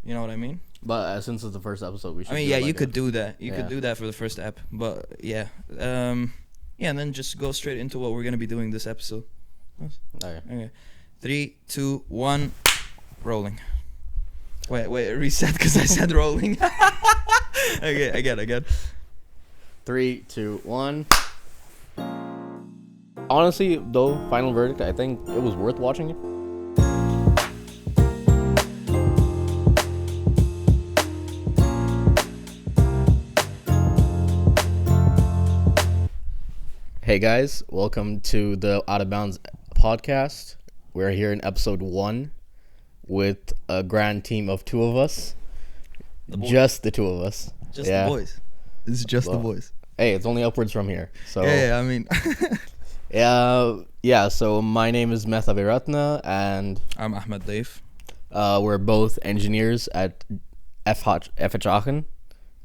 You know what I mean? But since it's the first episode, we should. I mean, do yeah, like you could do that. You Yeah. could do that for the first ep. But yeah, yeah, and then just go straight into what we're gonna be doing this episode. Okay. Okay, 3, 2, 1, rolling. Wait, reset because I said rolling. Okay, I get. 3, 2, 1. Honestly, though, final verdict, I think it was worth watching it. Hey guys, welcome to the Out of Bounds podcast. We're here in episode 1 with a grand team of 2 of us. Just the 2 of us. Just the boys. This is just the boys. Hey, it's only upwards from here. So Yeah, I mean. yeah, so my name is Mehta Viratna and I'm Ahmed Dave. We're both engineers at FH Aachen.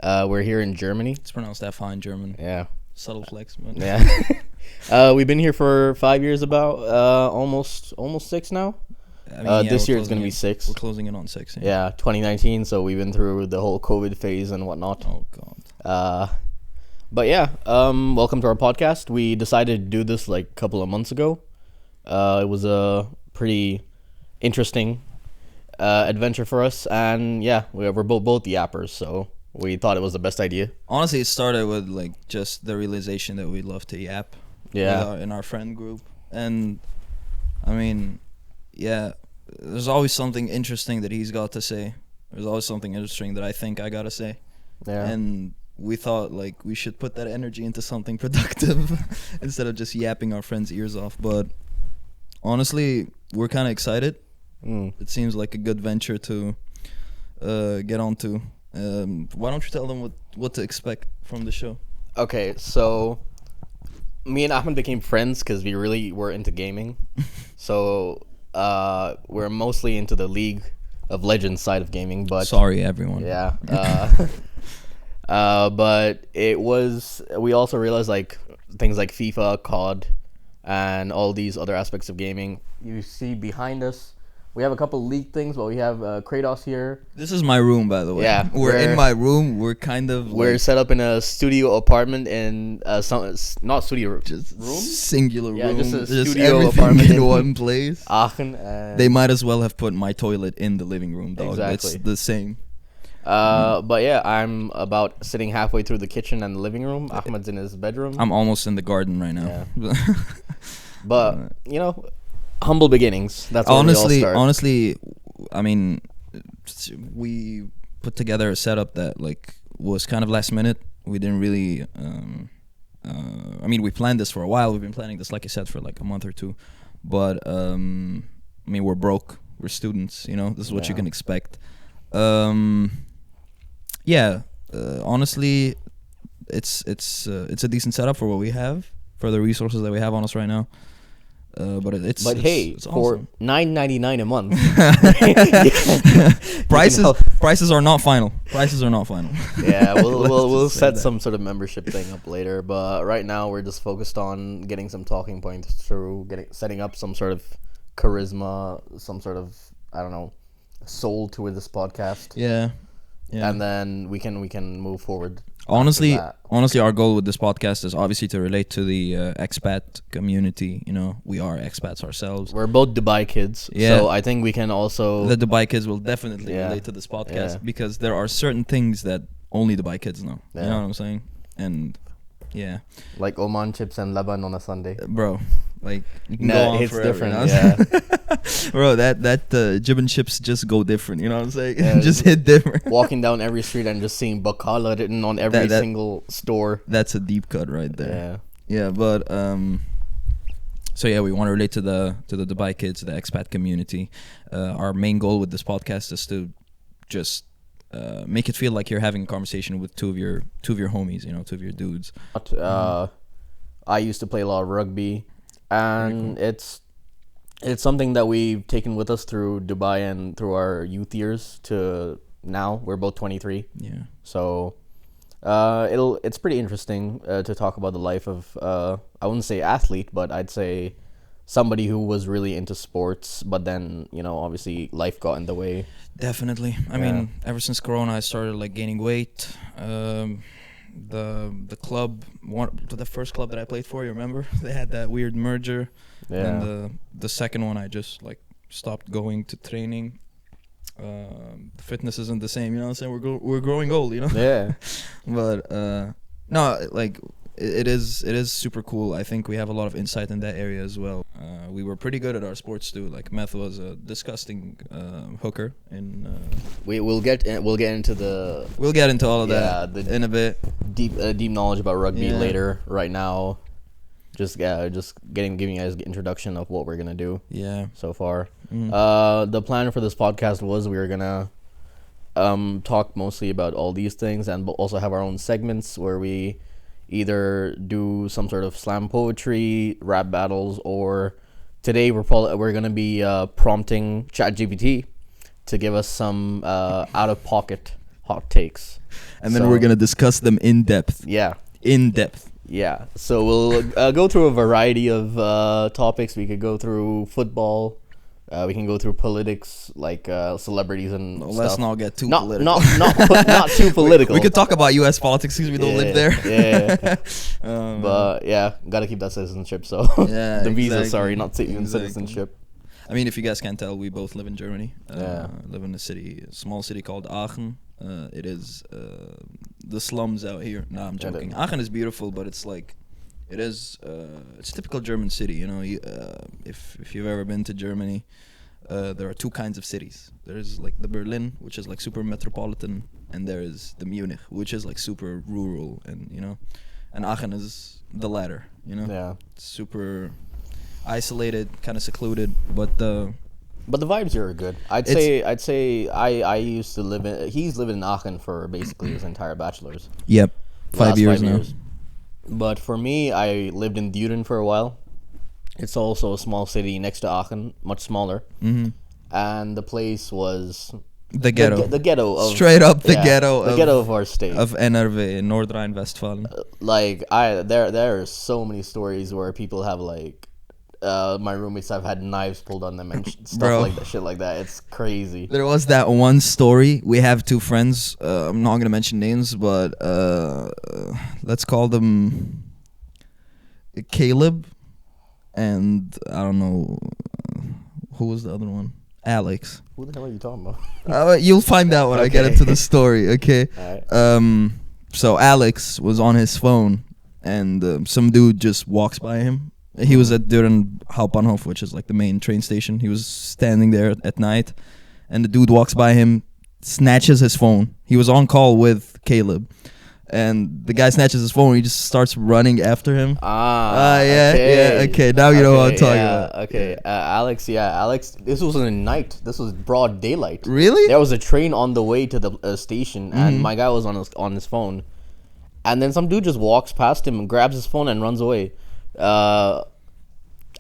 We're here in Germany. It's pronounced FH in German. Yeah. Subtle flex, man. Yeah. We've been here for 5 years about, almost 6 now. I mean, this year it's going to be 6. We're closing in on 6. Yeah, 2019, so we've been through the whole COVID phase and whatnot. Oh, God. But yeah, welcome to our podcast. We decided to do this like a couple of months ago. It was a pretty interesting adventure for us, and yeah, we're both yappers, so we thought it was the best idea. Honestly, it started with like just the realization that we love to yap. Yeah. In our friend group, and I mean, yeah, there's always something interesting that he's got to say. There's always something interesting that I think I gotta say. Yeah. And we thought like we should put that energy into something productive instead of just yapping our friends' ears off. But honestly, we're kind of excited. It seems like a good venture to get onto. Why don't you tell them what to expect from the show? Okay, so me and Ahmed became friends because we really were into gaming. So we're mostly into the League of Legends side of gaming. But sorry, everyone. Yeah. But we also realized like things like FIFA, COD, and all these other aspects of gaming. You see behind us, we have a couple league things, but we have Kratos here. This is my room, by the way. Yeah, we're in my room. We're kind of we're set up in a studio apartment in not studio, just room, singular room. Yeah, just a just studio everything apartment in one place. Aachen. They might as well have put my toilet in the living room, dog. Exactly. It's the same. But yeah, I'm about sitting halfway through the kitchen and the living room. Ahmed's in his bedroom. I'm almost in the garden right now. Yeah. But you know, humble beginnings. That's where we all start. Honestly, I mean, we put together a setup that like was kind of last minute. We didn't really. I mean, we planned this for a while. We've been planning this, like I said, for like a month or 2. But I mean, we're broke. We're students. You know, this is what you can expect. Honestly, it's a decent setup for what we have, for the resources that we have on us right now. But it's for awesome. $9.99 a month. Prices are not final. Yeah, we'll set some sort of membership thing up later. But right now we're just focused on getting some talking points through, setting up some sort of charisma, some sort of, I don't know, soul to this podcast. Yeah. And then we can move forward. Honestly, our goal with this podcast is obviously to relate to the expat community. You know, we are expats ourselves. We're both Dubai kids, so I think we can also. The Dubai kids will definitely relate to this podcast because there are certain things that only Dubai kids know. You know what I'm saying? And yeah, like Oman chips and Lebanon on a Sunday, bro. Like you can go on it's forever, different, you know? Bro, that jib and chips just go different. You know what I'm saying? Just hit different. Walking down every street and just seeing Bakala written on every single store. That's a deep cut right there. Yeah. But so yeah, we want to relate to the Dubai kids, the expat community. Our main goal with this podcast is to just make it feel like you're having a conversation with two of your homies. You know, 2 of your dudes. I used to play a lot of rugby. And cool. It's something that we've taken with us through Dubai and through our youth years to now. We're both 23. Yeah. So it's pretty interesting to talk about the life of I wouldn't say athlete, but I'd say somebody who was really into sports, but then obviously life got in the way. Definitely. I mean, ever since Corona, I started like gaining weight. The club, the first club that I played for, you remember? They had that weird merger. Yeah. And the second one, I just like stopped going to training. Fitness isn't the same, you know what I'm saying? We're growing old, you know. Yeah. But no, like it is super cool. I think we have a lot of insight in that area as well. We were pretty good at our sports too. Like Meth was a disgusting hooker, and We'll get into the we'll get into all of that in a bit. deep knowledge about rugby Yeah. later. Right now, just giving you guys an introduction of what we're gonna do. Yeah. So far, Mhm. the plan for this podcast was we were gonna talk mostly about all these things, and also have our own segments where we either do some sort of slam poetry, rap battles, or today we're gonna be prompting ChatGPT to give us some out of pocket hot takes, And then we're gonna discuss them in depth. yeah. In depth. Yeah, so we'll go through a variety of topics. We could go through football. We can go through politics, like celebrities and No, stuff. let's not get too not, political. not too political. We could talk about U.S. politics because we don't live there. Yeah. But But yeah, gotta keep that citizenship. So Yeah, the visa, exactly. sorry, not even Exactly. citizenship. I mean, if you guys can't tell, we both live in Germany. Yeah. Live in a small city called Aachen. It is the slums out here. Nah, I'm joking. Aachen is beautiful, but it's like, it's a typical German city. You know, if you've ever been to Germany, there are two kinds of cities. There's like the Berlin, which is like super metropolitan, and there is the Munich, which is like super rural, and Aachen is the latter. Yeah, It's super isolated, kind of secluded, but but the vibes here are good. I'd say I used to live in. He's lived in Aachen for basically his entire bachelor's. yep, Last 5 years now. But for me, I lived in Düren for a while. It's also a small city next to Aachen, much smaller. Mm-hmm. And the place was The ghetto, the ghetto of straight up the yeah, ghetto, the ghetto of our state. of NRV, North Rhine-Westphalen. Like there are so many stories where people have like my roommates have had knives pulled on them and stuff Bro. like that, shit like that. It's crazy. There was that one story. We have two friends. I'm not gonna mention names, but let's call them Caleb and I don't know who was the other one. Alex. Who the hell are you talking about? You'll find out when I get Okay. into the story. Okay. Alright. So Alex was on his phone, and some dude just walks by him. He was at Düren Hauptbahnhof, which is like the main train station. He was standing there at night, and the dude walks by him, snatches his phone. He was on call with Caleb, and the guy snatches his phone. He just starts running after him. Yeah. Okay, now you know what I'm talking about. Okay, Alex. This wasn't a night. This was broad daylight. Really? There was a train on the way to the station, and Mhm. my guy was on his phone, and then some dude just walks past him and grabs his phone and runs away.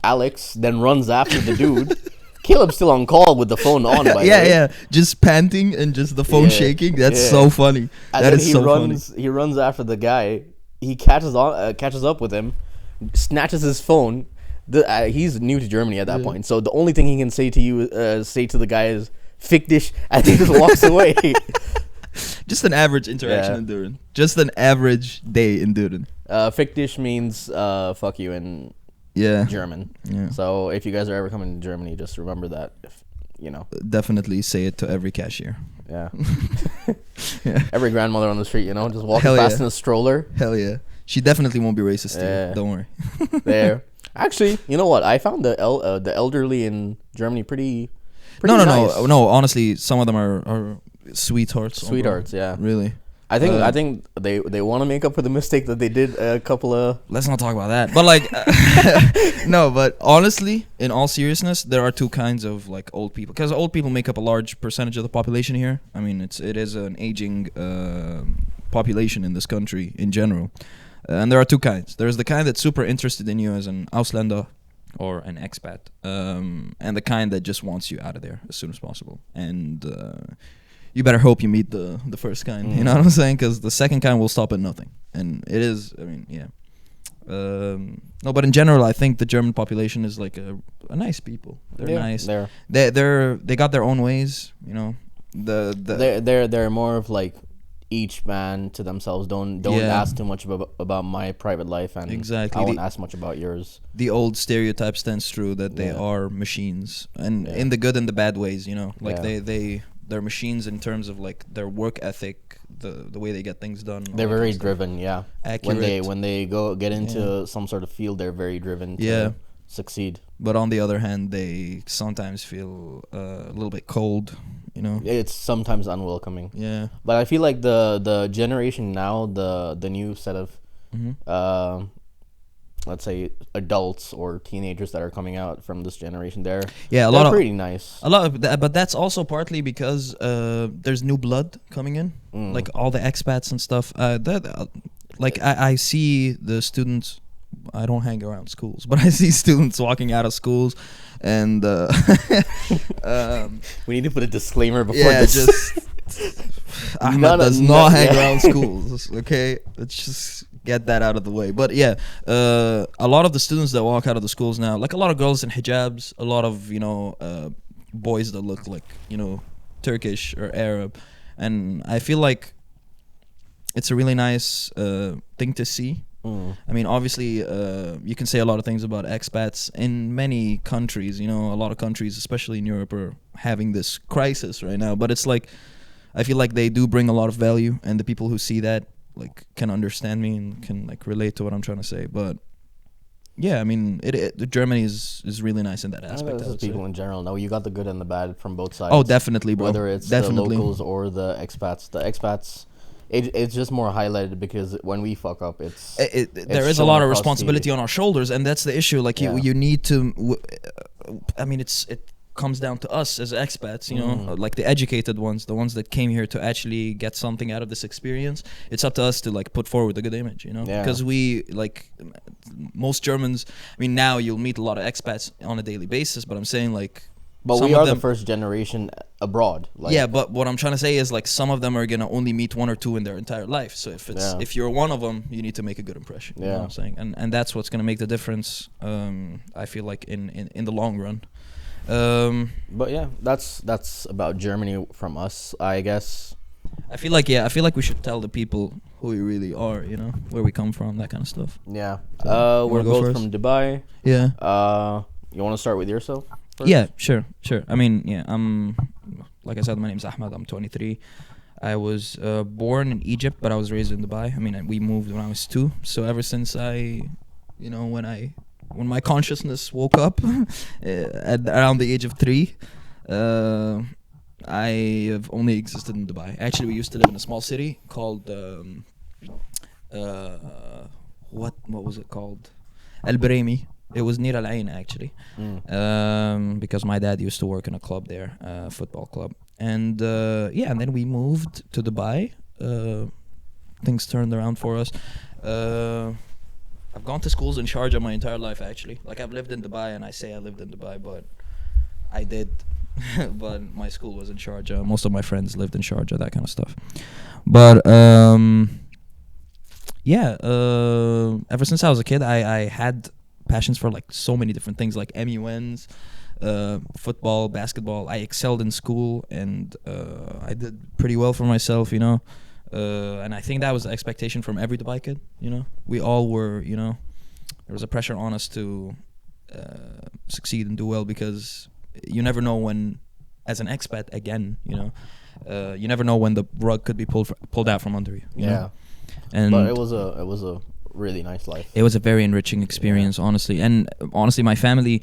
Alex then runs after the dude. Caleb's still on call with the phone on. By the way. Yeah, just panting and just the phone Yeah, shaking. That's yeah. so funny. And That then is so funny. He runs after the guy. He catches up with him, snatches his phone. He's new to Germany at that Yeah. point, so the only thing he can say to the guy is "fick dich," and he just walks away. Just an average interaction Yeah. in Düren. Just an average day in Düren. "Fick dich" means "fuck you" in Yeah. German. Yeah. So if you guys are ever coming to Germany, just remember that. Definitely say it to every cashier. Yeah. Yeah. Every grandmother on the street, just walking Hell past yeah. in a stroller. Hell yeah. She definitely won't be racist to Yeah. you. Don't worry. There. Actually, you know what? I found the elderly in Germany pretty No. nice. Honestly, some of them are sweethearts. Sweethearts, yeah. Really. I think they want to make up for the mistake that they did a couple of. Let's not talk about that. But like, no. But honestly, in all seriousness, there are two kinds of like old people, because old people make up a large percentage of the population here. I mean, it is an aging population in this country in general, and there are two kinds. There's the kind that's super interested in you as an Ausländer or an expat, and the kind that just wants you out of there as soon as possible. And you better hope you meet the first kind. You know what I'm saying? Because the second kind will stop at nothing. And it is, I mean, yeah. No, but in general, I think the German population is like a nice people. They're nice. They got their own ways. You know, they're more of like each man to themselves. Don't ask too much about my private life, and exactly. I won't ask much about yours. The old stereotype stands true that they are machines, and in the good and the bad ways. You know, like they're machines in terms of like their work ethic, the way they get things done. They're very driven. Yeah, accurate. When they get into some sort of field, they're very driven to succeed. But on the other hand, they sometimes feel a little bit cold. You know, it's sometimes unwelcoming. Yeah, but I feel like the generation now, the new set of let's say adults or teenagers that are coming out from this generation, they're pretty nice. A lot of that, but that's also partly because there's new blood coming in, like all the expats and stuff. I see the students. I don't hang around schools, but I see students walking out of schools, and we need to put a disclaimer before this. Ahmed does not hang around schools. Okay, let's just get that out of the way. But a lot of the students that walk out of the schools now, like a lot of girls in hijabs, a lot of boys that look like Turkish or Arab, and I feel like it's a really nice thing to see. I mean, obviously, you can say a lot of things about expats in many countries. A lot of countries, especially in Europe, are having this crisis right now. But it's like, I feel like they do bring a lot of value, and the people who see that like can understand me and can like relate to what I'm trying to say. But yeah, I mean, Germany is really nice in that aspect. Just people in general. No, you got the good and the bad from both sides. Oh, definitely, bro. Whether it's the locals or the expats. The expats. It's just more highlighted because when we fuck up, there is a lot of responsibility on our shoulders, and that's the issue. Like you need to. I mean, it comes down to us as expats, like the educated ones, the ones that came here to actually get something out of this experience. It's up to us to like put forward a good image, because we like most Germans. I mean, now you'll meet a lot of expats on a daily basis, but I'm saying like. But we are the first generation abroad. But what I'm trying to say is like some of them are gonna only meet one or two in their entire life. So if you're one of them, you need to make a good impression. You know what I'm saying? And that's what's gonna make the difference. I feel like in the long run. But yeah, that's about Germany from us, I guess. I feel like we should tell the people who we really are. Where we come from, that kind of stuff. Yeah. We're both from Dubai. Yeah. You want to start with yourself first? Yeah, sure. I mean, I'm like I said, my name's Ahmed. I'm 23. I was born in Egypt, but I was raised in Dubai. I mean, we moved when I was 2. So ever since when my consciousness woke up at around the age of 3, I have only existed in Dubai. Actually, we used to live in a small city called what was it called? Al Bremi. It was near Al Ain actually, because my dad used to work in a club there, football club, and and then we moved to Dubai. Things turned around for us. I've gone to schools in Sharjah my entire life actually. Like I've lived in Dubai, and I say I lived in Dubai, but I did. But my school was in Sharjah. Most of my friends lived in Sharjah, that kind of stuff. But ever since I was a kid, I had passions for like so many different things, like MUNs, football, basketball. I excelled in school, and I did pretty well for myself, and I think that was the expectation from every Dubai kid. We all were, there was a pressure on us to succeed and do well, because you never know when, as an expat again, you never know when the rug could be pulled out from under you. You know? And but it was a really nice life. It was a very enriching experience, honestly. And honestly, my family,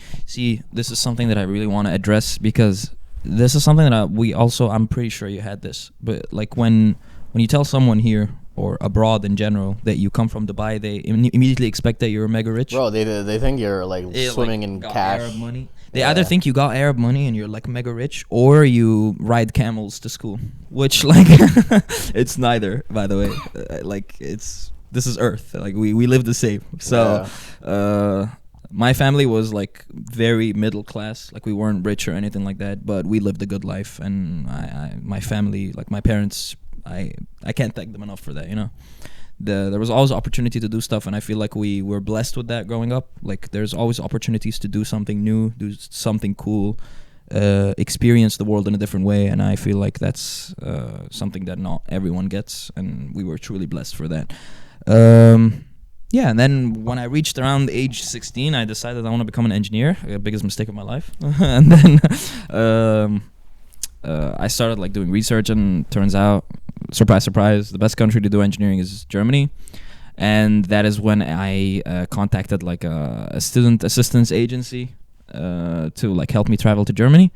this is something that I really want to address, because this is something that I'm pretty sure you had this, but like when you tell someone here or abroad in general that you come from Dubai, they immediately expect that you're mega rich. Bro, they think you're like swimming in cash. Arab money. They either think you got Arab money and you're like mega rich, or you ride camels to school, which like it's neither, by the way. This is Earth. Like we live the same. So my family was like very middle class. Like we weren't rich or anything like that, but we lived a good life. And my family, like my parents, I can't thank them enough for that. there was always opportunity to do stuff, and I feel like we were blessed with that growing up. Like there's always opportunities to do something new, do something cool, experience the world in a different way, and I feel like that's something that not everyone gets, and we were truly blessed for that. Yeah, and then when I reached around age 16, I decided I want to become an engineer. Biggest mistake of my life. And then I started like doing research, and turns out, surprise, surprise, the best country to do engineering is Germany. And that is when I contacted like a student assistance agency to like help me travel to Germany,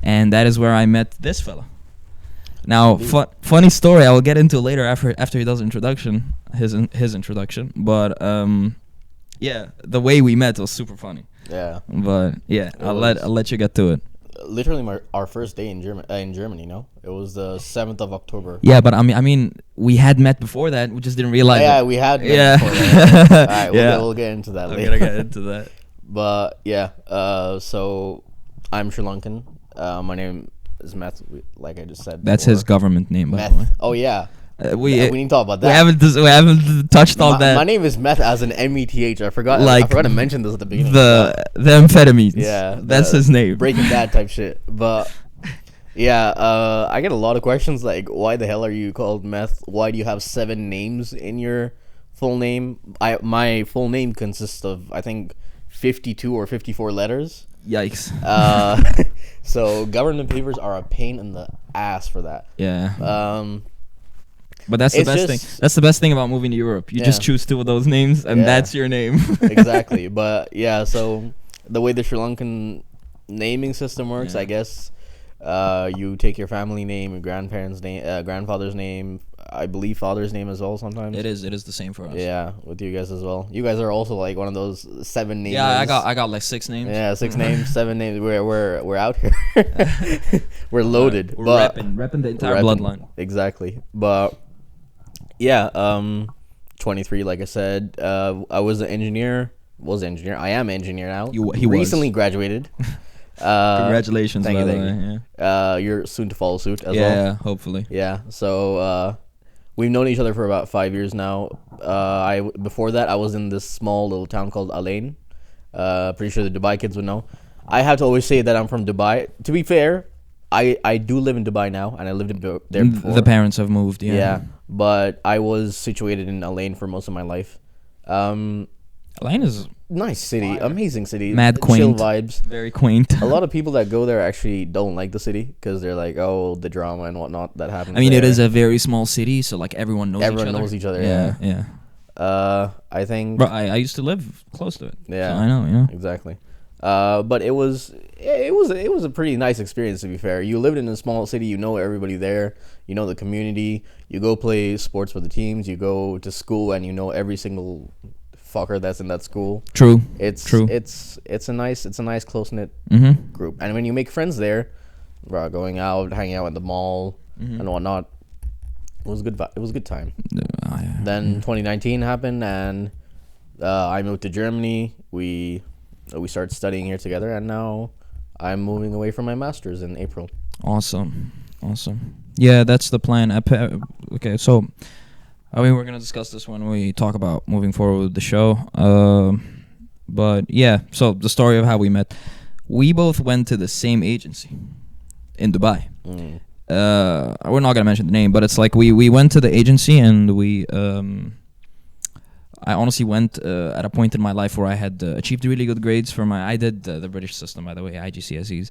and that is where I met this fella. Now, funny story. I will get into later after he does his introduction. But yeah, the way we met was super funny. Yeah. But yeah, I'll let you get to it. Literally, our first day in Germany. No, it was the 7th of October. Yeah, but I mean, we had met before that. We just didn't realize. Yeah, we had. Met before that. All right, we'll get into that later. I'm gonna get into that. But yeah, so I'm Sri Lankan. My name is Meth, like I just said. That's before. His government name, by Meth. the way. Oh yeah. We need to talk about that. We haven't touched on that. My name is Meth as an METH. I forgot to mention this at the beginning. The amphetamines. Yeah, that's his name. Breaking Bad type shit. But yeah, I get a lot of questions like, why the hell are you called Meth? Why do you have 7 names in your full name? My full name consists of, I think, 52 or 54 letters. Yikes. So government papers are a pain in the ass for that. Yeah. But that's the best thing. That's the best thing about moving to Europe. You just choose 2 of those names, and that's your name. Exactly. But yeah, so the way the Sri Lankan naming system works, I guess, you take your family name, your grandparents' name, grandfather's name, I believe father's name as well sometimes. It is the same for us. Yeah, with you guys as well. You guys are also like one of those 7 names. Yeah, I got like 6 names. Yeah, 6 names, 7 names. We're out here. We're loaded. We're repping the entire bloodline. Exactly. But yeah, 23, like I said. I was an engineer. I am an engineer now. He recently graduated. Congratulations, by the way. Yeah. You're soon to follow suit as well. Yeah, hopefully. Yeah. So we've known each other for about 5 years now. Before that, I was in this small little town called Alain. Pretty sure the Dubai kids would know. I have to always say that I'm from Dubai. To be fair, I do live in Dubai now, and I lived in there before. The parents have moved, yeah. Yeah, but I was situated in Alain for most of my life. Alain is nice city, amazing city, mad quaint, chill vibes, very quaint. A lot of people that go there actually don't like the city because they're like, oh, the drama and whatnot that happens. I mean, there. It is a very small city, so like everyone knows each other. Yeah. I think. Bro, I used to live close to it. Yeah, so I know. Exactly. But it was a pretty nice experience, to be fair. You lived in a small city, you know everybody there, you know the community, you go play sports for the teams, you go to school and you know every single fucker that's in that school. True. It's a nice close knit group. And when you make friends there, bro, going out, hanging out at the mall and whatnot, it was good. It was a good time. Then 2019 happened, and I moved to Germany. We started studying here together, and now I'm moving away from my master's in April. Awesome. Yeah, that's the plan. Okay, so I mean, we're gonna discuss this when we talk about moving forward with the show. But yeah, so the story of how we met. We both went to the same agency in Dubai. We're not gonna mention the name, but it's like we went to the agency, and I honestly went at a point in my life where I had achieved really good grades for I did the British system, by the way, IGCSEs.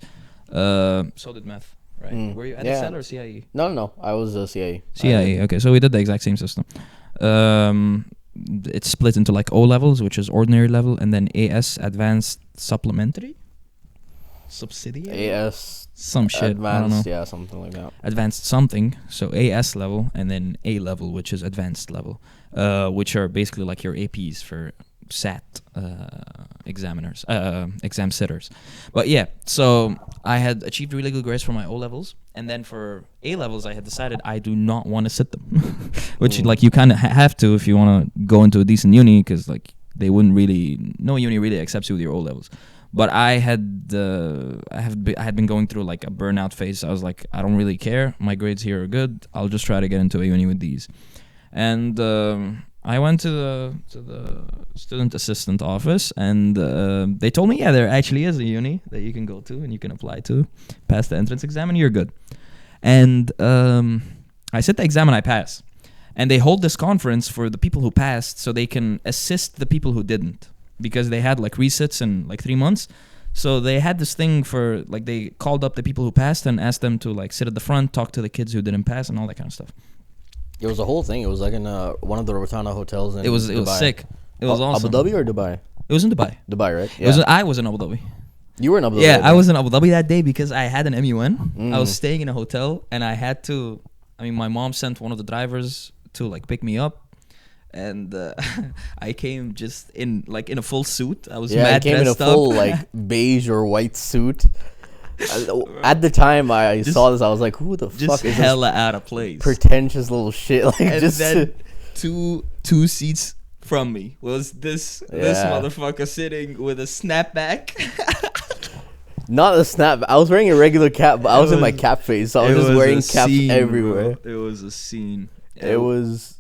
So did Meth, right? Were you at or CIE? No. I was a CIE. CIE, okay. So we did the exact same system. It's split into like O levels, which is ordinary level, and then AS, advanced supplementary? Subsidiary? AS, some shit, advanced, I don't know. Yeah, something like that. Advanced something, so AS level, and then A level, which is advanced level, which are basically like your APs for SAT examiners, exam sitters. But yeah, so I had achieved really good grades for my O levels, and then for A levels, I had decided I do not want to sit them, which like you kind of have to if you want to go into a decent uni, because like they wouldn't really, no uni really accepts you with your O levels. But I had been going through like a burnout phase. I was like, I don't really care. My grades here are good. I'll just try to get into a uni with these. And I went to the student assistant office, and they told me, yeah, there actually is a uni that you can go to and you can apply to, pass the entrance exam, and you're good. And I sit the exam and I pass. And they hold this conference for the people who passed so they can assist the people who didn't, because they had like resits in like 3 months. So they had this thing for like, they called up the people who passed and asked them to like sit at the front, talk to the kids who didn't pass, and all that kind of stuff. It was a whole thing. It was like in one of the Rotana hotels in It was sick. It was awesome. Abu Dhabi or Dubai? It was in Dubai. Dubai, right? Yeah. I was in Abu Dhabi. You were in Abu Dhabi. Yeah, I was in Abu Dhabi that day because I had an MUN. I was Mm. staying in a hotel, and I had to. I mean, my mom sent one of the drivers to like pick me up, and I came just in like in a full suit. I was Yeah, I mad came in a dressed up. full like beige or white suit. At the time I saw this, I was like, "Who the fuck just is hella out of place. this pretentious little shit?" Like, And just then two seats from me was this Yeah. motherfucker sitting with a snapback. not a snap. I was wearing a regular cap, but I was in my was- cap phase, so I was It just was wearing a caps scene, everywhere. bro. It was a scene. It was.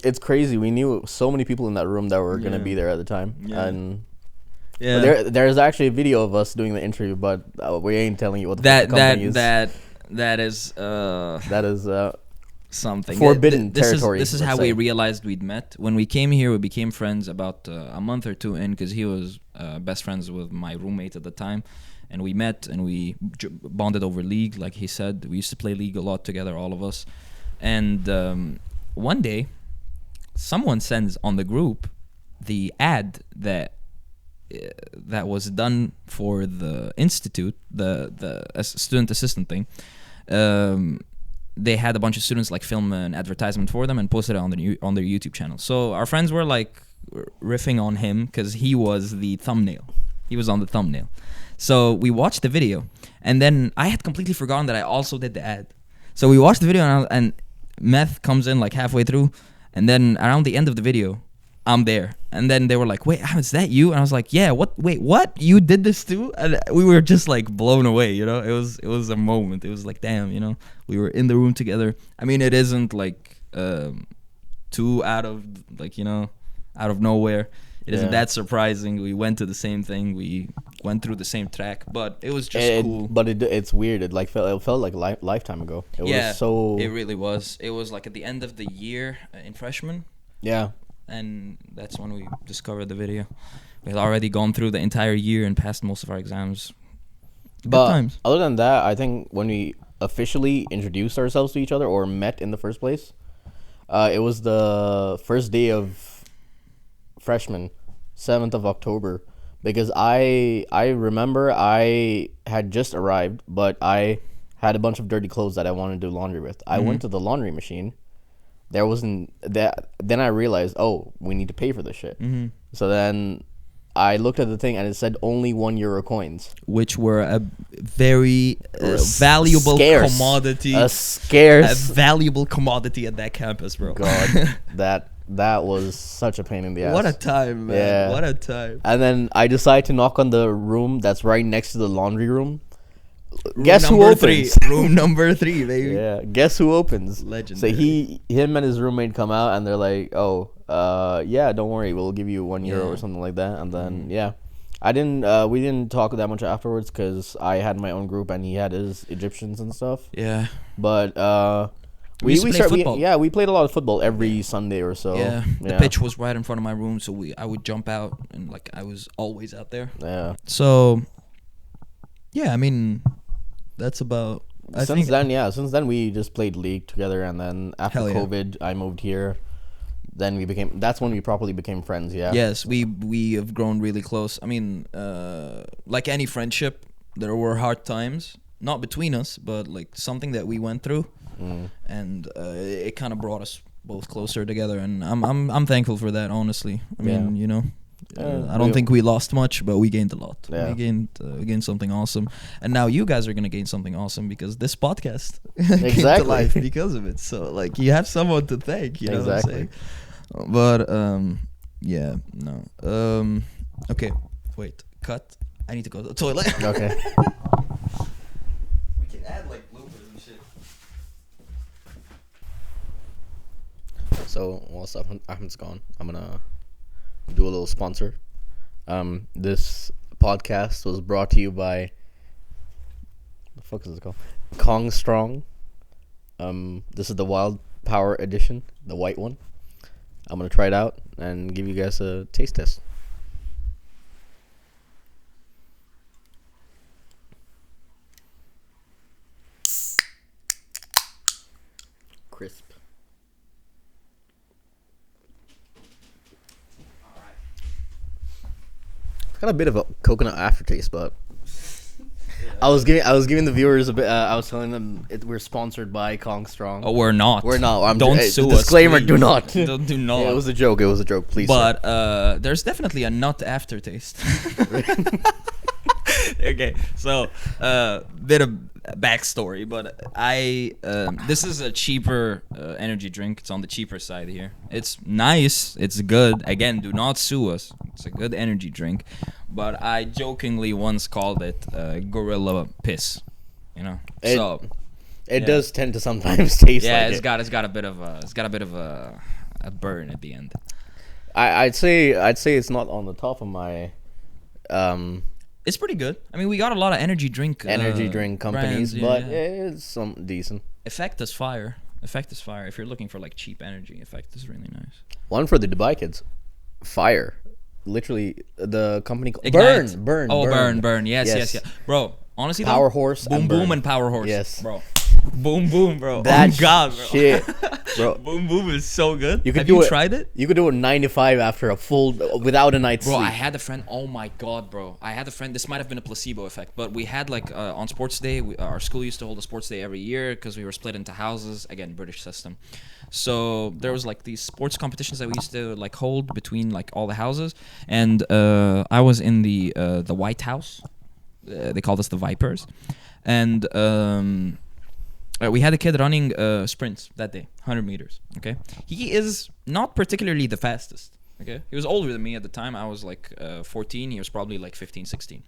It's crazy. We knew so many people in that room that were gonna Yeah. be there at the time, Yeah. and Yeah. there's actually a video of us doing the interview, but we ain't telling you what the fuck the company is. That is That is something forbidden This territory, This is let's how say. we realized we'd met. When we came here, we became friends about a month or two in, because he was best friends with my roommate at the time, and we met and we bonded over League. Like he said, we used to play League a lot together, all of us. And one day, someone sends on the group the ad that was done for the institute, the student assistant thing. They had a bunch of students like film an advertisement for them and posted it on their YouTube channel. So our friends were like riffing on him because he was the thumbnail. He was on the thumbnail. So we watched the video, and then I had completely forgotten that I also did the ad. So we watched the video, and Meth comes in like halfway through, and then around the end of the video, I'm there. And then they were like, "Wait, is that you?" And I was like, "Yeah, what? Wait, what? You did this too?" And we were just like blown away, you know? It was a moment. It was like, damn, you know? We were in the room together. I mean, it isn't like too out of, like, you know, out of nowhere. It isn't that surprising. We went to the same thing. We went through the same track, but it was just cool. But it's weird. It felt like a lifetime ago. It was so. It really was. It was like at the end of the year in freshman. Yeah. And that's when we discovered the video. We had already gone through the entire year and passed most of our exams. Good But times. other than that, I think when we officially introduced ourselves to each other or met in the first place, it was the first day of freshman, 7th of October, because I remember I had just arrived, but I had a bunch of dirty clothes that I wanted to do laundry with. I went to the laundry machine. There wasn't that. Then I realized, oh, we need to pay for this shit. So then I looked at the thing and it said only €1 coins, Which were a very valuable Scarce. commodity. A A scarce. valuable commodity at that campus, bro. God, that was such a pain in the ass. What a time, man. Yeah. What a time. And then I decide to knock on the room that's right next to the laundry room. Room Guess who number opens? 3. Room number 3, baby. Yeah, guess who opens? Legendary. So him and his roommate come out and they're like, "Oh, yeah, don't worry, we'll give you €1 Yeah. or something like that." And then we didn't talk that much afterwards because I had my own group and he had his Egyptians and stuff. Yeah. But We used to play football. we played a lot of football every Sunday or so. Yeah. The pitch was right in front of my room, so I would jump out and like I was always out there. Yeah. So yeah, I mean that's about Since then we just played League together, and then after Hell yeah. COVID I moved here. Then that's when we properly became friends. Yeah. Yes, we have grown really close. I mean, like any friendship, there were hard times, not between us, but like something that we went through, and it kind of brought us both closer together. And I'm thankful for that, honestly. I mean, you know, I don't think we lost much, but we gained a lot. Yeah. We gained something awesome, and now you guys are gonna gain something awesome because this podcast came to Exactly. life because of it. So like, you have someone to thank. You know what I'm saying? But yeah, no. Okay, wait, cut. I need to go to the toilet. Okay. We can add like bloopers and shit. So whilst Ahmed's gone, I'm gonna do a little sponsor. This podcast was brought to you by, the fuck is it called? Kong Strong. This is the Wild Power Edition, the white one. I'm gonna try it out and give you guys a taste test. Crisp. It's got a bit of a coconut aftertaste, but I was giving the viewers a bit. I was telling them we're sponsored by Kong Strong. Oh, we're not. We're not. Don't sue us. Disclaimer: please. do not. Do not. Yeah, it was a joke. Please. But there's definitely a nut aftertaste. Okay, so bit of backstory, but this is a cheaper energy drink. It's on the cheaper side here. It's nice. It's good. Again, do not sue us. It's a good energy drink, but I jokingly once called it gorilla piss. You know, it does tend to sometimes taste. Yeah, like it's got a bit of a burn at the end. I'd say it's not on the top of my. It's pretty good. I mean, we got a lot of energy drink companies, brands, but it's some decent. Effect is fire. If you're looking for like cheap energy, Effect is really nice. One for the Dubai kids, fire. Literally, the company Ignite. Burn. Burn. Yes. Bro, honestly, Power Horse, Boom and Boom Burn. and Power Horse. Yes, bro. Boom Boom, bro. That oh God, bro. shit, bro. Boom Boom is so good. You could Have you tried it? You could do a 9 to 5 after a full without a night's Bro, sleep. I had a friend. Oh my God, bro. I had a friend. This might have been a placebo effect, but we had like on sports day. Our school used to hold a sports day every year because we were split into houses. Again, British system. So there was like these sports competitions that we used to like hold between like all the houses, and I was in the White House. They called us the Vipers, and we had a kid running sprints that day, 100 meters. Okay, he is not particularly the fastest. Okay, he was older than me at the time. I was like 14. He was probably like 15, 16.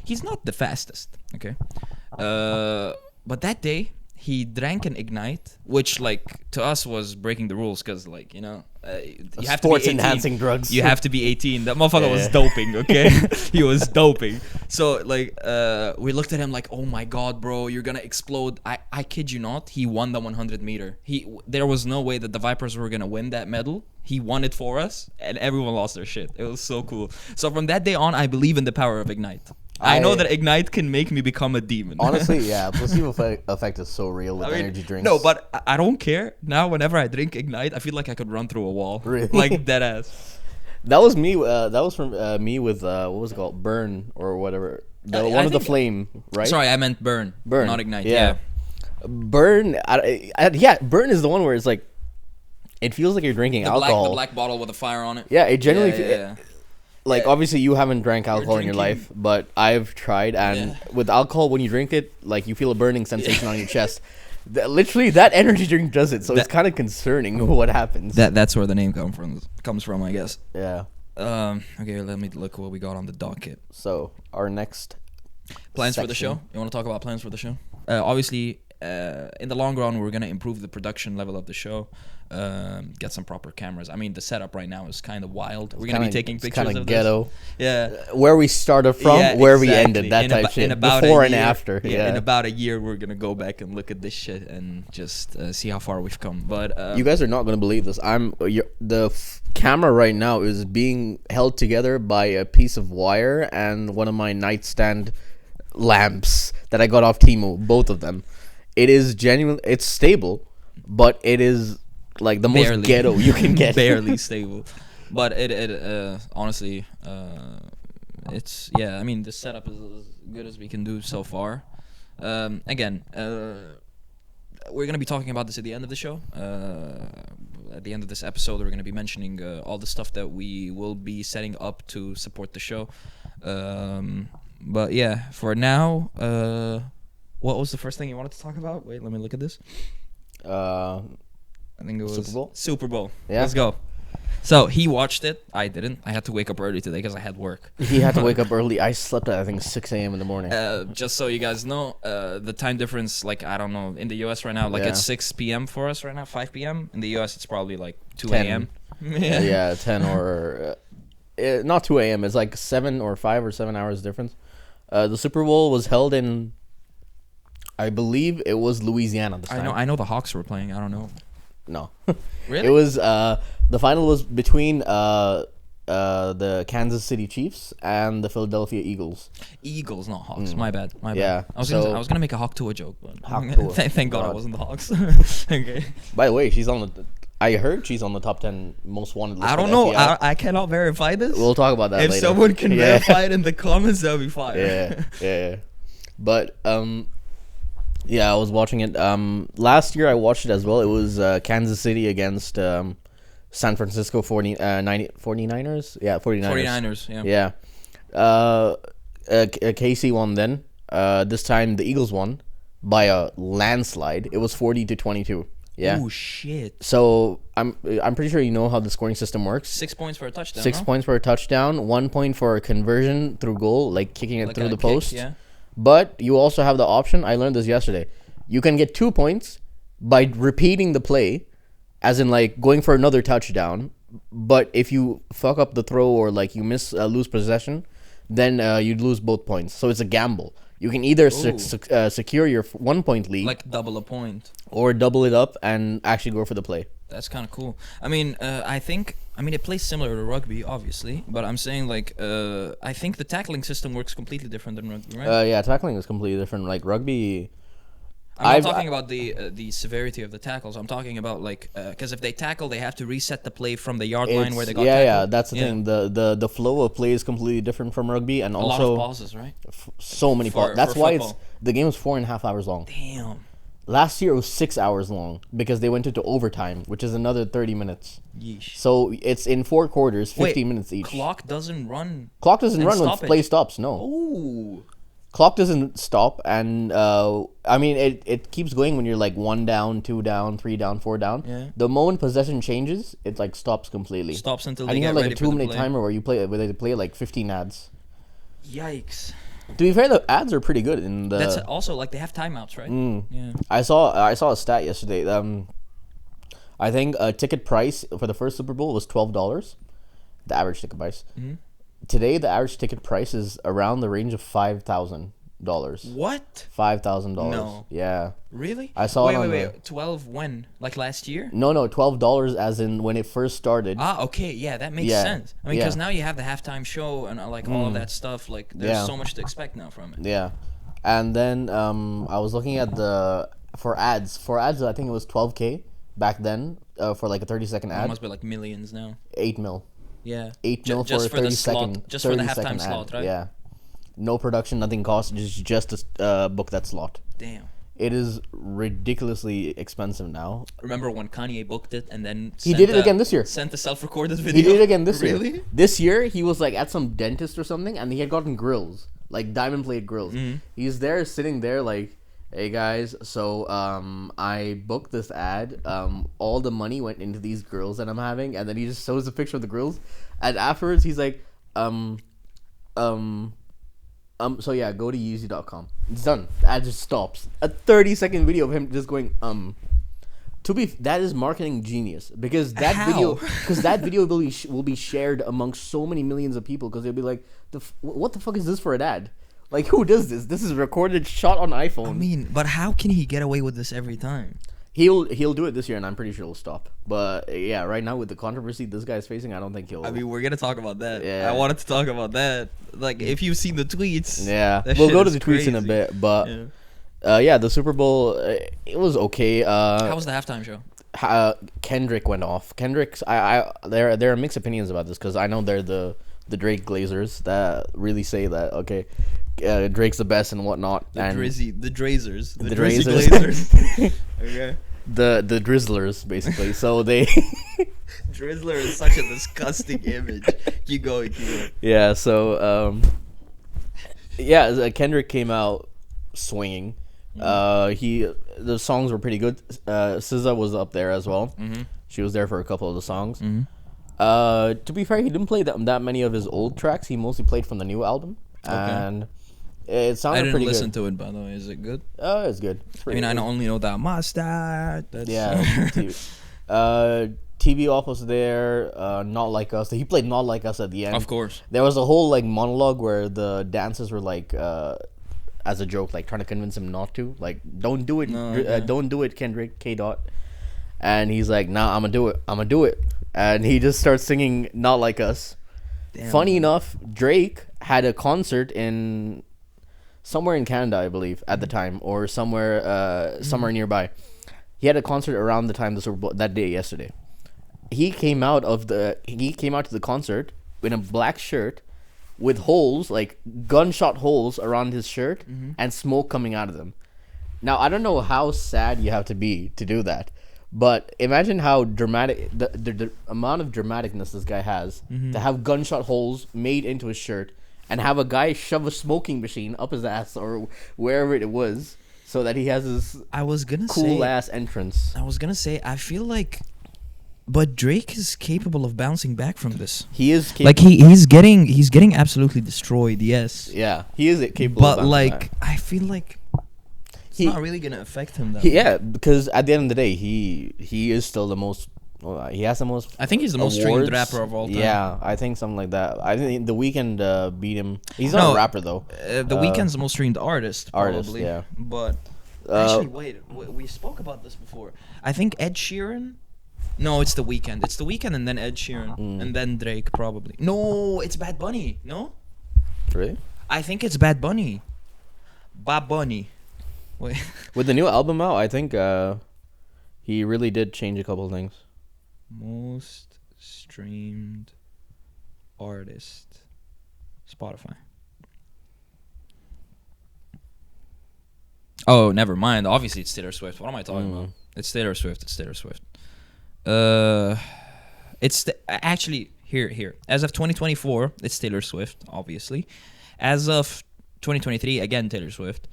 He's not the fastest. Okay, but that day he drank an Ignite, which like to us was breaking the rules because like you know you have sports to be 18. enhancing drugs. You have to be 18. That motherfucker was doping. Okay, he was doping. So like we looked at him like, oh my God, bro, you're gonna explode. I kid you not. He won the 100 meter. There was no way that the Vipers were gonna win that medal. He won it for us, and everyone lost their shit. It was so cool. So from that day on, I believe in the power of Ignite. I know that Ignite can make me become a demon. Honestly, yeah, placebo effect is so real with energy drinks. No, but I don't care. Now, whenever I drink Ignite, I feel like I could run through a wall. Really? Like, dead ass. That was me. That was from me with, what was it called? Burn or whatever. One of the flame, right? Sorry, I meant Burn. Burn. Not Ignite. Yeah. Burn. Burn is the one where it's like, it feels like you're drinking alcohol. The black bottle with a fire on it. Yeah, it generally... Like, obviously, you haven't drank alcohol in your drinking- life, but I've tried, and with alcohol, when you drink it, like, you feel a burning sensation on your chest. Literally, that energy drink does it, so it's kind of concerning what happens. That's where the name comes from, I guess. Yeah. Okay, let me look what we got on the docket. So, our next plans section. for the show. You want to talk about plans for the show? Obviously, in the long run, we're gonna improve the production level of the show. Get some proper cameras. I mean, the setup right now is kind of wild. We're gonna be taking pictures of ghetto. This. Yeah, where we started from, where we ended, that type shit. Before and after. Yeah, in about a year, we're gonna go back and look at this shit and just see how far we've come. But you guys are not gonna believe this. Camera right now is being held together by a piece of wire and one of my nightstand lamps that I got off Temu. Both of them. It is genuine. It's stable, but it is like the most ghetto you can get. Barely stable, but it honestly, it's I mean, the setup is as good as we can do so far. Again, we're gonna be talking about this at the end of the show. At the end of this episode, we're gonna be mentioning all the stuff that we will be setting up to support the show. But yeah, for now, what was the first thing you wanted to talk about? Wait, let me look at this. I think it was Super Bowl. Super Bowl. Yeah. Let's go. So he watched it. I didn't. I had to wake up early today because I had work. He had to wake up early. I slept at I think 6 a.m. in the morning. Just so you guys know, the time difference, like, I don't know, in the US right now, like Yeah. it's 6 p.m. for us right now, 5 p.m. In the US, it's probably like 2 10. a.m. Yeah, 10 or not 2 a.m. It's like 7 or 5 or 7 hours difference. The Super Bowl was held in, I believe it was Louisiana this time. I know the Hawks were playing. I don't know. No. Really? It was the final was between the Kansas City Chiefs and the Philadelphia Eagles. Eagles, not Hawks. My bad. My Yeah, bad. I was so- gonna make a Hawk Tua joke, but Hawk Tua. thank God I God. wasn't the Hawks. Okay. By the way, she's on the. I heard she's on the top 10 most wanted list. I for don't the know. FBI. I cannot verify this. We'll talk about that if later. someone can Yeah. verify it in the comments, that'll be fire. Yeah. But yeah, I was watching it. Last year I watched it as well. It was Kansas City against San Francisco 49ers. Yeah, 49ers. 49ers, yeah. Yeah. KC won then. This time the Eagles won by a landslide. It was 40-22. Yeah. Oh shit. So I'm pretty sure you know how the scoring system works. 6 points for a touchdown. 6 huh? points for a touchdown, 1 point for a conversion through goal, like kicking it Like through a the kick, post. yeah. But you also have the option. I learned this yesterday. You can get 2 points by repeating the play, as in like going for another touchdown. But if you fuck up the throw or like you lose possession, then you'd lose both points. So it's a gamble. You can either secure your 1 point lead, Like double a point. or double it up and actually go for the play. That's kind of cool. I mean, I mean, it plays similar to rugby, obviously, but I'm saying like, I think the tackling system works completely different than rugby, right? Yeah, tackling is completely different. Like rugby. I'm not talking about the severity of the tackles. I'm talking about like, because if they tackle, they have to reset the play from the yard line where they got tackled. Yeah, that's the thing. The flow of play is completely different from rugby, and A also lot of pauses, right? so many For- pauses. That's for why football. the game was 4.5 hours long. Damn. Last year it was 6 hours long because they went into overtime, which is another 30 minutes. Yeesh. So it's in 4 quarters, 15 minutes each. Clock doesn't run. Clock doesn't and run when stoppage. play stops. No, Oh. clock doesn't stop, and I mean it keeps going when you're like 1 down, 2 down, 3 down, 4 down. Yeah. The moment possession changes, it like stops completely. Stops until I they think you get have like ready a for the 2-minute play. timer where they play like 15 ads. Yikes. To be fair, the ads are pretty good in the. That's also like they have timeouts, right? Yeah. I saw a stat yesterday. I think a ticket price for the first Super Bowl was $12. The average ticket price. Mm-hmm. Today, the average ticket price is around the range of $5,000. What? $5,000. No. Yeah. Really? I saw it on wait. 12 when? Like last year? No, $12 as in when it first started. Ah, okay. Yeah, that makes Yeah. sense. I mean, Yeah. because now you have the halftime show and like all of that stuff. Like, there's Yeah. so much to expect now from it. Yeah. And then I was looking at for ads. For ads, I think it was $12K back then for like a 30-second It ad. must be like millions now. 8 mil. Yeah. 8 mil for just a for the 30 slot, second. just for the 30 halftime second slot, ad. right? Yeah. No production, nothing cost, just to book that slot. Damn. It is ridiculously expensive now. Remember when Kanye booked it and then He did it again this year. Sent a self-recorded video. He did it again this year. Really? This year he was like at some dentist or something, and he had gotten grills, like diamond plate grills. He's there sitting there like, "Hey guys, so I booked this ad. All the money went into these grills that I'm having," and then he just shows a picture of the grills, and afterwards he's like, so yeah, go to Yeezy.com. It's done. The ad just stops. A 30-second video of him just going, that is marketing genius because that How? video will be shared amongst so many millions of people because they'll be like, what the fuck is this for an ad? Like, who does this? This is recorded, shot on iPhone. I mean, but how can he get away with this every time? He'll do it this year, and I'm pretty sure he'll stop. But yeah, right now with the controversy this guy's facing, I don't think he'll. I mean, we're gonna talk about that. Yeah. I wanted to talk about that. Like, if you've seen the tweets. Yeah, that we'll shit go to is the tweets in a crazy. bit, but Yeah. yeah, the Super Bowl it was okay. How was the halftime show? Kendrick went off. Kendrick's there are mixed opinions about this because I know they're the Drake Glazers that really say that okay, Drake's the best and whatnot. The and the Drazers, The Drizzy Drazers. Glazers. Okay. the Drizzlers basically. So they Drizzler is such a disgusting image. Keep going. yeah. So yeah, Kendrick came out swinging. The songs were pretty good. SZA was up there as well. Mm-hmm. She was there for a couple of the songs. Mm-hmm. To be fair, he didn't play that many of his old tracks. He mostly played from the new album, and it sounded I didn't pretty listen good. to it, by the way. Is it good? It's good. It's I pretty mean, I good. only know that mustard. That's Yeah. TV Off was there. Not Like Us. He played Not Like Us at the end. Of course. There was a whole like monologue where the dancers were like, as a joke, like trying to convince him not to. Like, don't do it. No, okay. Don't do it, Kendrick K. Dot. And he's like, nah, I'm gonna do it. I'm gonna do it. And he just starts singing Not Like Us. Damn. Funny enough, Drake had a concert in somewhere in Canada, I believe, at the time, or somewhere nearby. He had a concert around the time the Super Bowl that day yesterday. He came out to the concert in a black shirt with holes, like gunshot holes around his shirt, and smoke coming out of them. Now, I don't know how sad you have to be to do that, but imagine how dramatic the amount of dramaticness this guy has to have gunshot holes made into his shirt and have a guy shove a smoking machine up his ass or wherever it was so that he has this I was gonna cool say. ass entrance. I was gonna say. I feel like, but Drake is capable of bouncing back from this. He is capable. Like he's getting absolutely destroyed. Yes. Yeah, he is capable. But of like, I feel like it's He- not really gonna affect him that much. yeah, because at the end of the day, he is still the most. He has the most. I think he's the most streamed awards. rapper of all time. Yeah, I think something like that. I think The Weeknd beat him. He's not No, a rapper though. The Weeknd's the most streamed artist, Artist, probably. yeah. But Uh, actually, wait, we spoke about this before. I think Ed Sheeran. No, it's The Weeknd. It's The Weeknd and then Ed Sheeran and then Drake probably. No, it's Bad Bunny. No, Really? I think it's Bad Bunny. Bad Bunny. Wait. With the new album out, I think he really did change a couple of things. Most streamed artist. Spotify. Oh, never mind. Obviously, it's Taylor Swift. What am I talking about? It's Taylor Swift. It's Taylor Swift. Actually here. As of 2024, it's Taylor Swift. Obviously, as of 2023, again Taylor Swift.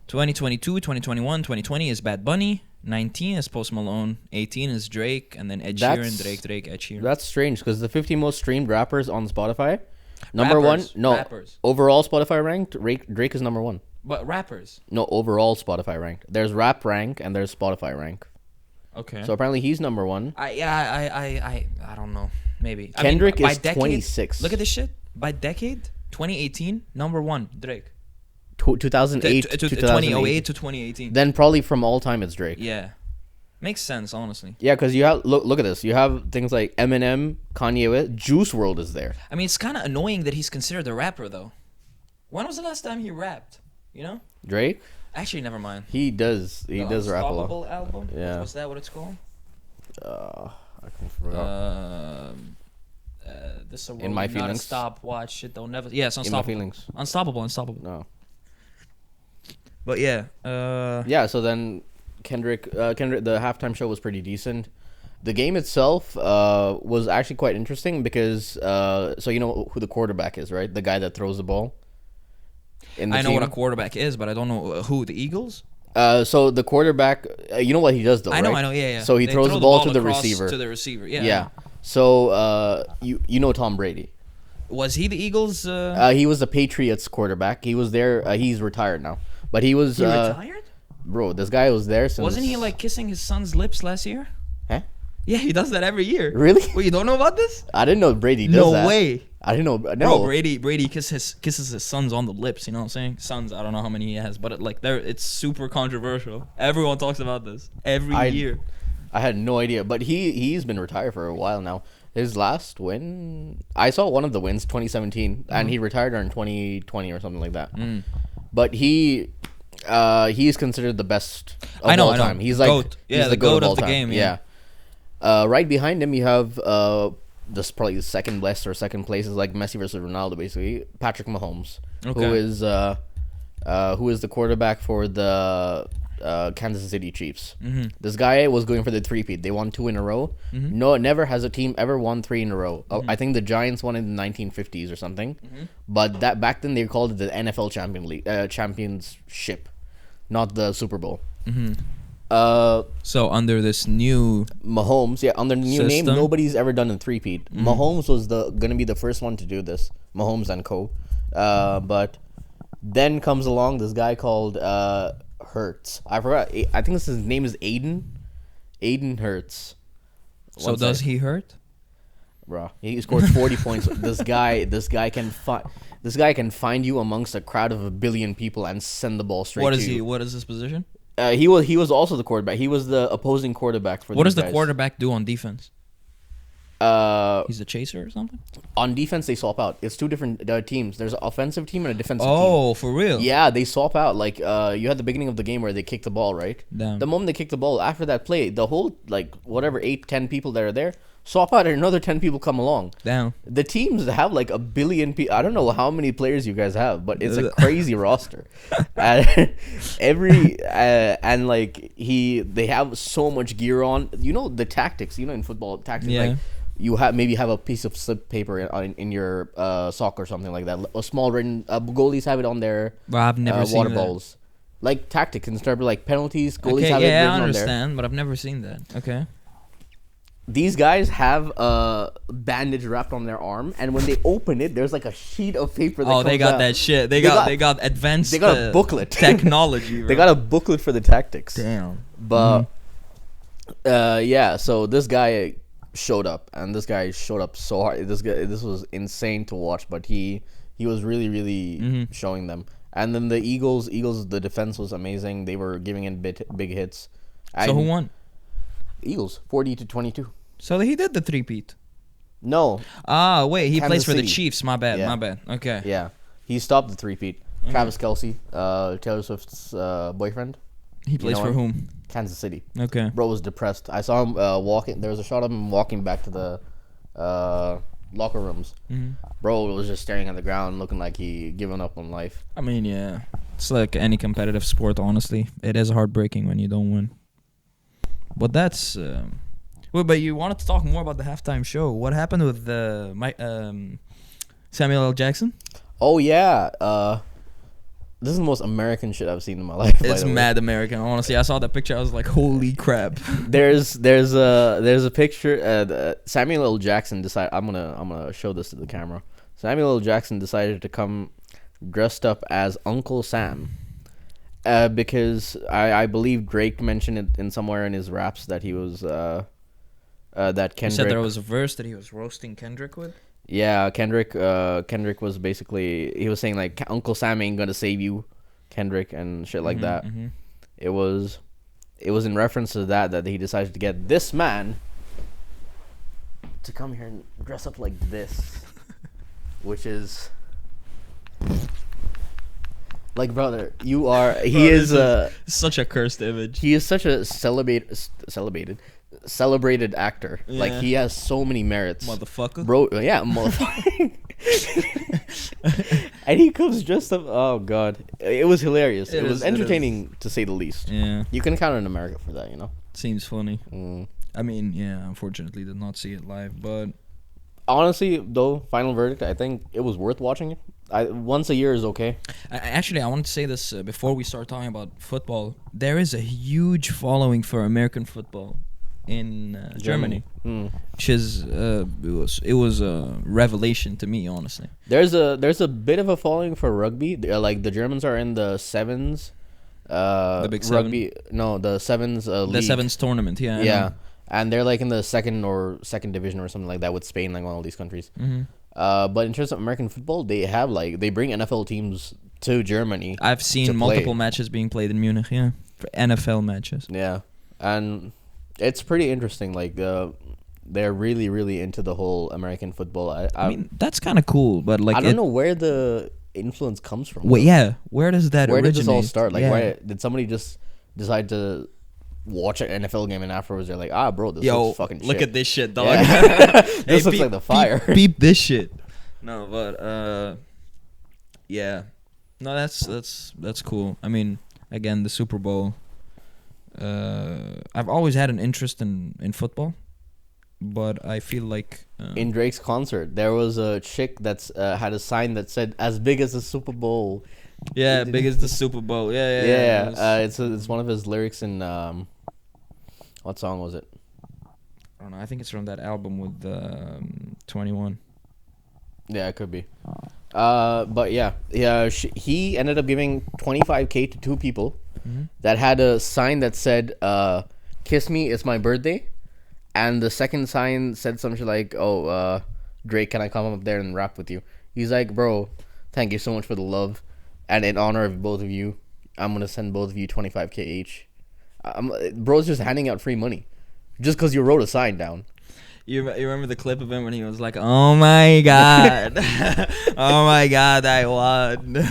2022, 2021, 2020 is Bad Bunny. 19 is Post Malone. 18 is Drake, and then Ed Sheeran. Drake, Ed Sheeran. That's strange because the 50 most streamed rappers on Spotify, number Rappers, one. No, rappers. overall Spotify ranked. Drake is number one. But rappers. No, overall Spotify ranked. There's Rap rank and there's Spotify rank. Okay. So apparently he's number one. I don't know. Maybe Kendrick by is decade, 26. Look at this shit. By decade, 2018, number one, Drake. 2008 to 2008 to 2018. Then probably from all time it's Drake. Yeah, makes sense honestly. Yeah, because you have look at this. You have things like Eminem, Kanye West, Juice WRLD is there. I mean, it's kind of annoying that he's considered a rapper though. When was the last time he rapped? You know? Drake, Actually, never mind. he does does rap a lot. Unstoppable album. Yeah. Was that what it's called? I can forget. This is a In My world, not a Feelings? stopwatch. Shit, don't never. Yeah, it's In My unstoppable. Feelings. Unstoppable. No. But yeah. Yeah. So then Kendrick, the halftime show was pretty decent. The game itself was actually quite interesting because so you know who the quarterback is, right? The guy that throws the ball. In the I know what a team. quarterback is, but I don't know who. The Eagles? So the quarterback, you know what he does though, I know, right? yeah. So he They throws throw the ball to the across receiver. To the receiver, yeah. Yeah. So you know Tom Brady. Was he the Eagles? He was the Patriots quarterback. He was there. He's retired now, but he was. He retired? Bro, this guy was there since. Wasn't he like kissing his son's lips last year? Huh? Yeah, he does that every year. Really? Wait, you don't know about this? I didn't know Brady does No that. way. I didn't know. Bro, No. Brady kisses his sons on the lips. You know what I'm saying? Sons, I don't know how many he has, but it's super controversial. Everyone talks about this every year. I had no idea, but he's been retired for a while now. His last win, I saw one of the wins, 2017, and he retired in 2020 or something like that. But he's considered the best of I know. all time. He's like GOAT. Yeah, he's the GOAT all of the time. game, Yeah. Right behind him, you have this probably the second best or second place is like Messi versus Ronaldo, basically. Patrick Mahomes, Okay. who is the quarterback for the Kansas City Chiefs. This guy was going for the three-peat. They won 2 in a row. No, never has a team ever won 3 in a row. I think the Giants won in the 1950s or something. But that back then they called it the NFL Championship, not the Super Bowl. So under this new Mahomes, under the new name, system? nobody's ever done a three-peat. Mahomes was gonna be the first one to do this. Mahomes and co. But then comes along this guy called Hurts. I forgot. I think his name is Aiden. Aiden Hurts. So does he hurt? Bro, he scores 40 points. This guy can find you amongst a crowd of 1 billion people and send the ball straight What to is you. he? What is his position? He was also the quarterback. He was the opposing quarterback for. What these does the guys. quarterback do on defense? He's a chaser or something? On defense, they swap out. It's two different teams. There's an offensive team and a defensive team. Oh, for real? Yeah, they swap out. Like, you had the beginning of the game where they kick the ball, right? Damn. The moment they kick the ball, after that play, the whole, 8-10 people that are there, swap out and another 10 people come along. Damn. The teams have, 1 billion people. I don't know how many players you guys have, but it's a crazy roster. And they have so much gear on. You know, the tactics, in football, tactics, Yeah. you maybe have a piece of slip paper in your sock or something like that. A small written goalies have it on their But I've never seen water that. balls. Like tactics instead of penalties, goalies Okay, have it yeah, written I on there. understand, but I've never seen that. Okay. These guys have a bandage wrapped on their arm, and when they open it, there's a sheet of paper. That They comes got out. that shit. They got advanced. They got a booklet. Technology. Bro. They got a booklet for the tactics. Damn. But so this guy showed up, and this guy showed up so hard. This was insane to watch, but he was really showing them. And then the Eagles, the defense was amazing. They were giving in big hits. So who won? Eagles, 40-22. So he did the three-peat. No. Wait, he Kansas plays for the City. Chiefs. My bad. Yeah. My bad. Okay. Yeah, he stopped the three-peat. Travis Kelce, Taylor Swift's boyfriend. He plays for whom? Kansas City. Okay. Bro was depressed. I saw him walking. There was a shot of him walking back to the locker rooms. Bro was just staring at the ground, looking like he given up on life. I mean, yeah. It's like any competitive sport, honestly. It is heartbreaking when you don't win. But that's... but you wanted to talk more about the halftime show. What happened with Samuel L. Jackson? Oh, yeah. This is the most American shit I've seen in my life. It's mad American, honestly. I saw that picture. I was like, holy crap. There's a picture. Samuel L. Jackson decided. I'm gonna show this to the camera. Samuel L. Jackson decided to come dressed up as Uncle Sam. Because I believe Drake mentioned it in somewhere in his raps that he was that Kendrick. You said there was a verse that he was roasting Kendrick with? Yeah, Kendrick was basically, he was saying like Uncle Sam ain't gonna save you, Kendrick, and shit like that. It was in reference to that he decided to get this man to come here and dress up like this, which is like, brother, he is such a cursed image. He is such a celebrated actor. Yeah. Like, he has so many merits, Motherfucker. bro. Yeah, motherfucker. And he comes dressed up. Oh god, it was hilarious. It was entertaining to say the least. Yeah, you can count on America for that, Seems funny. I mean, yeah, unfortunately did not see it live, but honestly, though, final verdict, I think it was worth watching it. Once a year is okay. Actually, I wanted to say this before we start talking about football. There is a huge following for American football in Germany, which is it was a revelation to me, honestly. There's a bit of a following for rugby. Like, the Germans are in the sevens. The big rugby. No, the sevens. The league. sevens tournament. Yeah. Yeah, and they're like in the second division or something like that with Spain, like one of these countries. But in terms of American football, they bring NFL teams to Germany. I've seen multiple matches being played in Munich. Yeah, for NFL matches. Yeah, and it's pretty interesting. Like, they're really, really into the whole American football. I mean, that's kind of cool, but like, I don't know where the influence comes from. Wait, yeah, where does that Where originate? did this all start? Like, yeah. why did somebody just decide to watch an NFL game and afterwards they're like, bro, this looks fucking shit. Look at this shit, dog. Yeah. This looks like the fire. Beep this shit. No, but yeah, no, that's cool. I mean, again, the Super Bowl. I've always had an interest in football, but I feel like in Drake's concert there was a chick that's had a sign that said "as big as the Super Bowl." Yeah, big as the Super Bowl. Yeah. It's one of his lyrics in What song was it? I don't know. I think it's from that album with 21. Yeah, it could be. But yeah, he ended up giving 25K to two people that had a sign that said, "Kiss me, it's my birthday," and the second sign said something like, "Oh, Drake, can I come up there and rap with you?" He's like, "Bro, thank you so much for the love, and in honor of both of you, I'm gonna send both of you 25K each." Bro's just handing out free money, just because you wrote a sign down. You remember the clip of him when he was like, "Oh my god, oh my god, I won."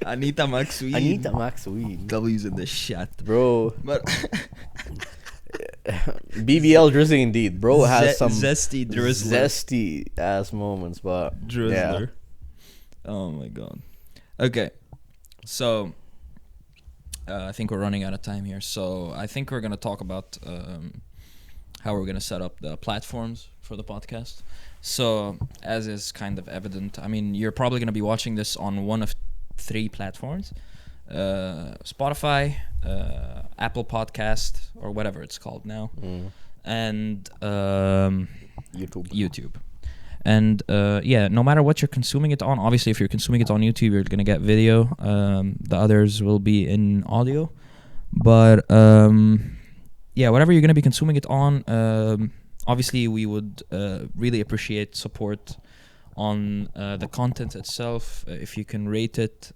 Anita Maxwell. Anita Maxwell. W's in the shit, Bro. But BBL Drizzling indeed. Bro has some zesty Drizzler. zesty ass moments, but Drizzler. yeah. Oh my god. Okay, so I think we're running out of time here. So I think we're gonna talk about how we're gonna set up the platforms for the podcast. So as is kind of evident, I mean, you're probably gonna be watching this on one of 3 platforms: Spotify, Apple Podcast, or whatever it's called now, and YouTube. And yeah, no matter what you're consuming it on, obviously if you're consuming it on YouTube, you're gonna get video. The others will be in audio, but yeah, whatever you're gonna be consuming it on, obviously we would really appreciate support on the content itself. If you can rate it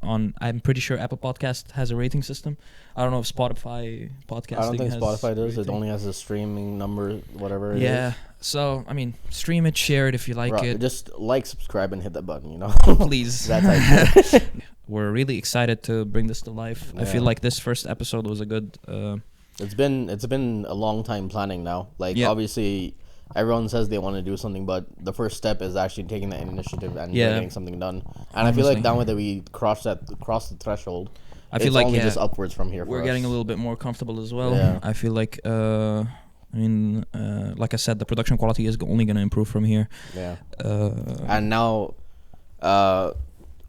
on, I'm pretty sure Apple Podcast has a rating system. I don't know if Spotify podcasting. I don't think has Spotify does. rating. It only has a streaming number, whatever it is. Yeah. So I mean, stream it, share it if you like it. Just like, subscribe, and hit that button. You know, Please. That's how We're really excited to bring this to life. I feel like this first episode was a good. It's been a long time planning now. Like obviously, everyone says they want to do something, but the first step is actually taking that initiative and getting something done. And I feel like now that we crossed the threshold, I feel like only just upwards from here. We're for getting us. a little bit more comfortable as well. Yeah. I feel like I mean, like I said, the production quality is only going to improve from here. Yeah. And now,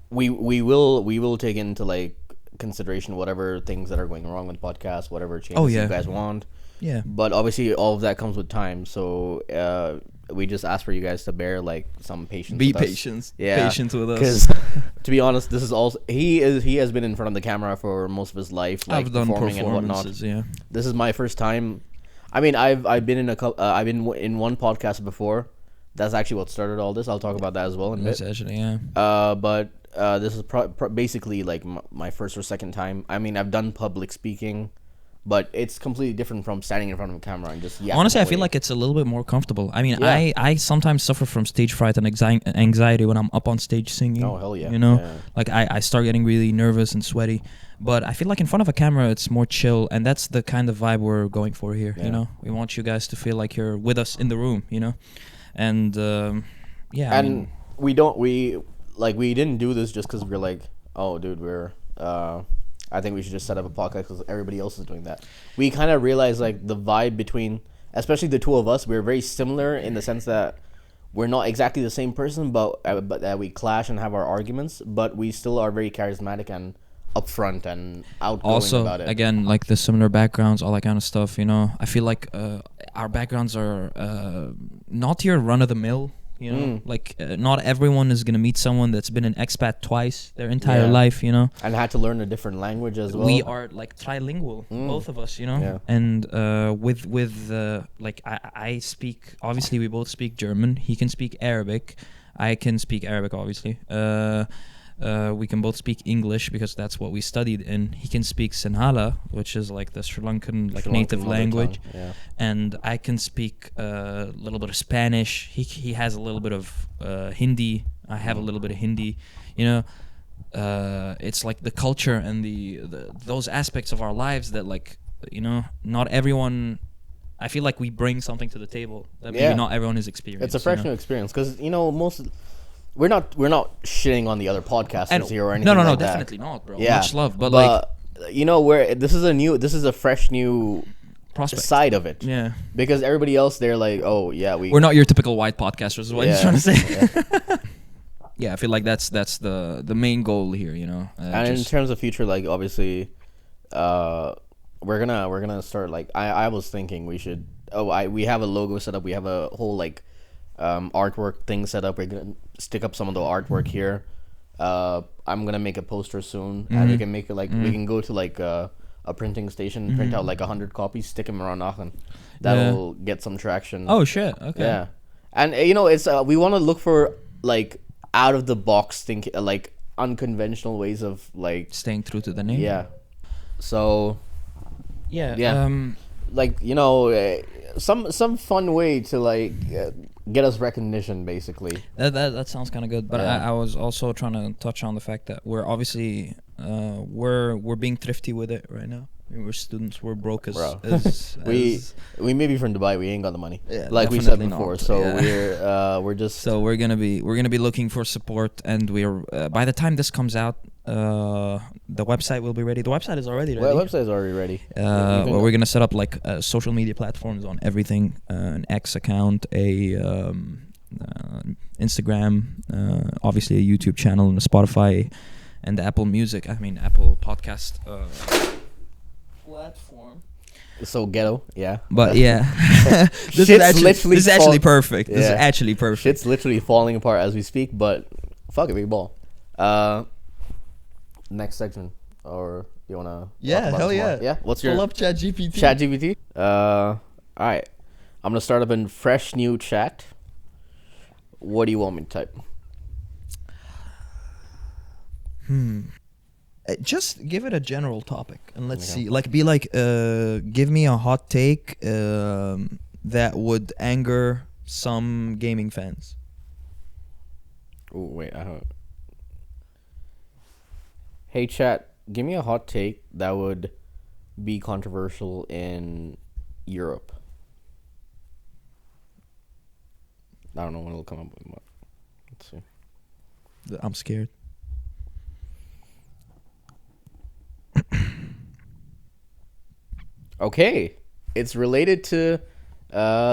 we will take into like consideration whatever things that are going wrong with the podcast, whatever changes you guys want. Yeah. But obviously, all of that comes with time. So we just ask for you guys to bear like some patience. Be with patient. Us. Yeah. Patient with us. Because to be honest, this is also he has been in front of the camera for most of his life, like I've done performing and whatnot. Yeah. This is my first time. I mean, I've been in I've been in one podcast before. That's actually what started all this. I'll talk about that as well in a bit. That's actually, yeah. But this is basically like my first or second time. I mean, I've done public speaking, but it's completely different from standing in front of a camera and just Honestly, I feel like it's a little bit more comfortable. I mean, I sometimes suffer from stage fright and anxiety when I'm up on stage singing. Oh, hell yeah. You know? Yeah. Like, I start getting really nervous and sweaty. But I feel like in front of a camera, it's more chill. And that's the kind of vibe we're going for here, you know? We want you guys to feel like you're with us in the room, you know? And, yeah. And we didn't do this just because we're like, oh, dude, I think we should just set up a podcast because everybody else is doing that. We kind of realized like the vibe between, especially the two of us, we're very similar in the sense that we're not exactly the same person, but that we clash and have our arguments, but we still are very charismatic and upfront and outgoing about it. Also, again, like the similar backgrounds, all that kind of stuff, you know. I feel like our backgrounds are not your run-of-the-mill. You know, like not everyone is gonna meet someone that's been an expat twice their entire life. You know, and had to learn a different language as well. We are like trilingual, both of us. You know, and with like I speak. Obviously, we both speak German. He can speak Arabic. I can speak Arabic, obviously. We can both speak English because that's what we studied in. He can speak Sinhala, which is like the Sri Lankan native language, and I can speak a little bit of Spanish. He has a little bit of Hindi. I have a little bit of Hindi. You know, it's like the culture and the those aspects of our lives that, like, you know, not everyone. I feel like we bring something to the table that maybe not everyone has experienced. It's a fresh new experience because, you know, We're not shitting on the other podcasters here or anything. No, like definitely not, bro. Yeah. Much love, but like, you know, this is a fresh new prospect side of it. Yeah. Because everybody else, they're like, oh yeah, we're not your typical white podcasters. Is what you're trying to say? Yeah. Yeah, I feel like that's the main goal here. You know. And in terms of future, like obviously, we're gonna start like I was thinking we should. We have a logo set up. We have a whole like artwork thing set up. We're gonna stick up some of the artwork here. I'm gonna make a poster soon, and we can make it like we can go to like a printing station, print out like 100 copies, stick them around Aachen. That'll get some traction. Oh shit! Okay. Yeah, and it's we want to look for like out of the box think like unconventional ways of like Staying true to the name. yeah. So Yeah. like some fun way to like get us recognition basically. That sounds kind of good, but Yeah. I was also trying to touch on the fact that we're obviously we're being thrifty with it right now. I mean, we're students. We're broke as, Bro. as We may be from Dubai. We ain't got the money. Yeah, like we said definitely before. not. So Yeah. we're just So we're gonna be looking for support, and we're by the time this comes out, the website will be ready. The website is already ready. website is already ready. Well, we're gonna set up like social media platforms on everything, an X account, Instagram, obviously a YouTube channel, and a Spotify, and the Apple Music. I mean Apple Podcast platform. So ghetto, yeah. But yeah, this Shit's literally is actually perfect. This is Yeah. actually perfect. Shit's literally falling apart as we speak. But fuck it, big ball. Next section, or you wanna? Yeah, talk about hell this more? yeah. Yeah. What's your Pull up ChatGPT. ChatGPT? All right. I'm gonna start up in fresh new chat. What do you want me to type? Just give it a general topic and let's see. Like, be like, give me a hot take that would anger some gaming fans. Oh wait, I don't. Hey chat, give me a hot take that would be controversial in Europe. I don't know when it'll come up with. Let's see. I'm scared. Okay, it's related to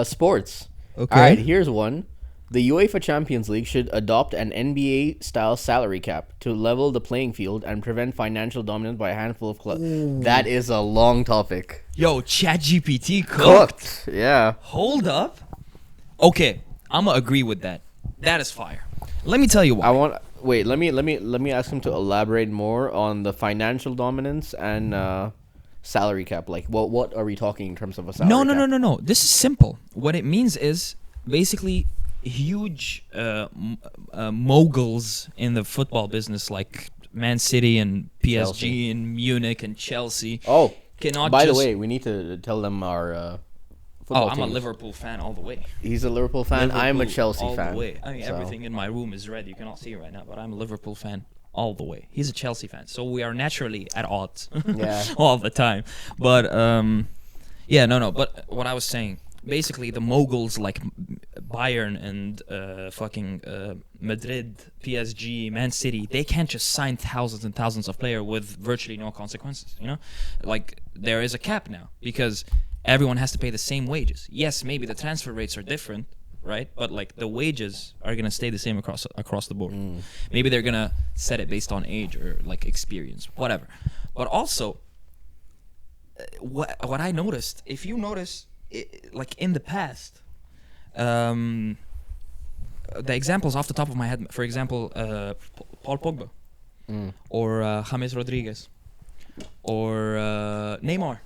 sports. Okay. All right, here's one. The UEFA Champions League should adopt an NBA-style salary cap to level the playing field and prevent financial dominance by a handful of clubs. That is a long topic. Yo, ChatGPT cooked. Yeah. Hold up. Okay, I'm gonna agree with that. That is fire. Let me tell you why. Let me ask him to elaborate more on the financial dominance and salary cap. Like, what are we talking in terms of a salary cap? No. This is simple. What it means is basically huge moguls in the football business, like Man City and PSG Chelsea. and Munich and Chelsea. Oh, Cannot by just, the way, we need to tell them our football I'm a teams. Liverpool fan all the way. He's a Liverpool fan. I'm a Liverpool Chelsea all fan. the way. I mean, so- everything in my room is red. You cannot see it right now, but I'm a Liverpool fan all the way. He's a Chelsea fan, so we are naturally at odds. Yeah. all the time. But yeah, no. But what I was saying, basically, the moguls like Bayern and Madrid, PSG, Man City, they can't just sign thousands and thousands of players with virtually no consequences. You know, like there is a cap now because everyone has to pay the same wages. Yes, maybe the transfer rates are different, right? But like the wages are gonna stay the same across the board. Maybe they're gonna set it based on age or like experience, whatever. But also, what I noticed, if you notice, like in the past, the examples off the top of my head, for example, Paul Pogba, or James Rodriguez, or Neymar,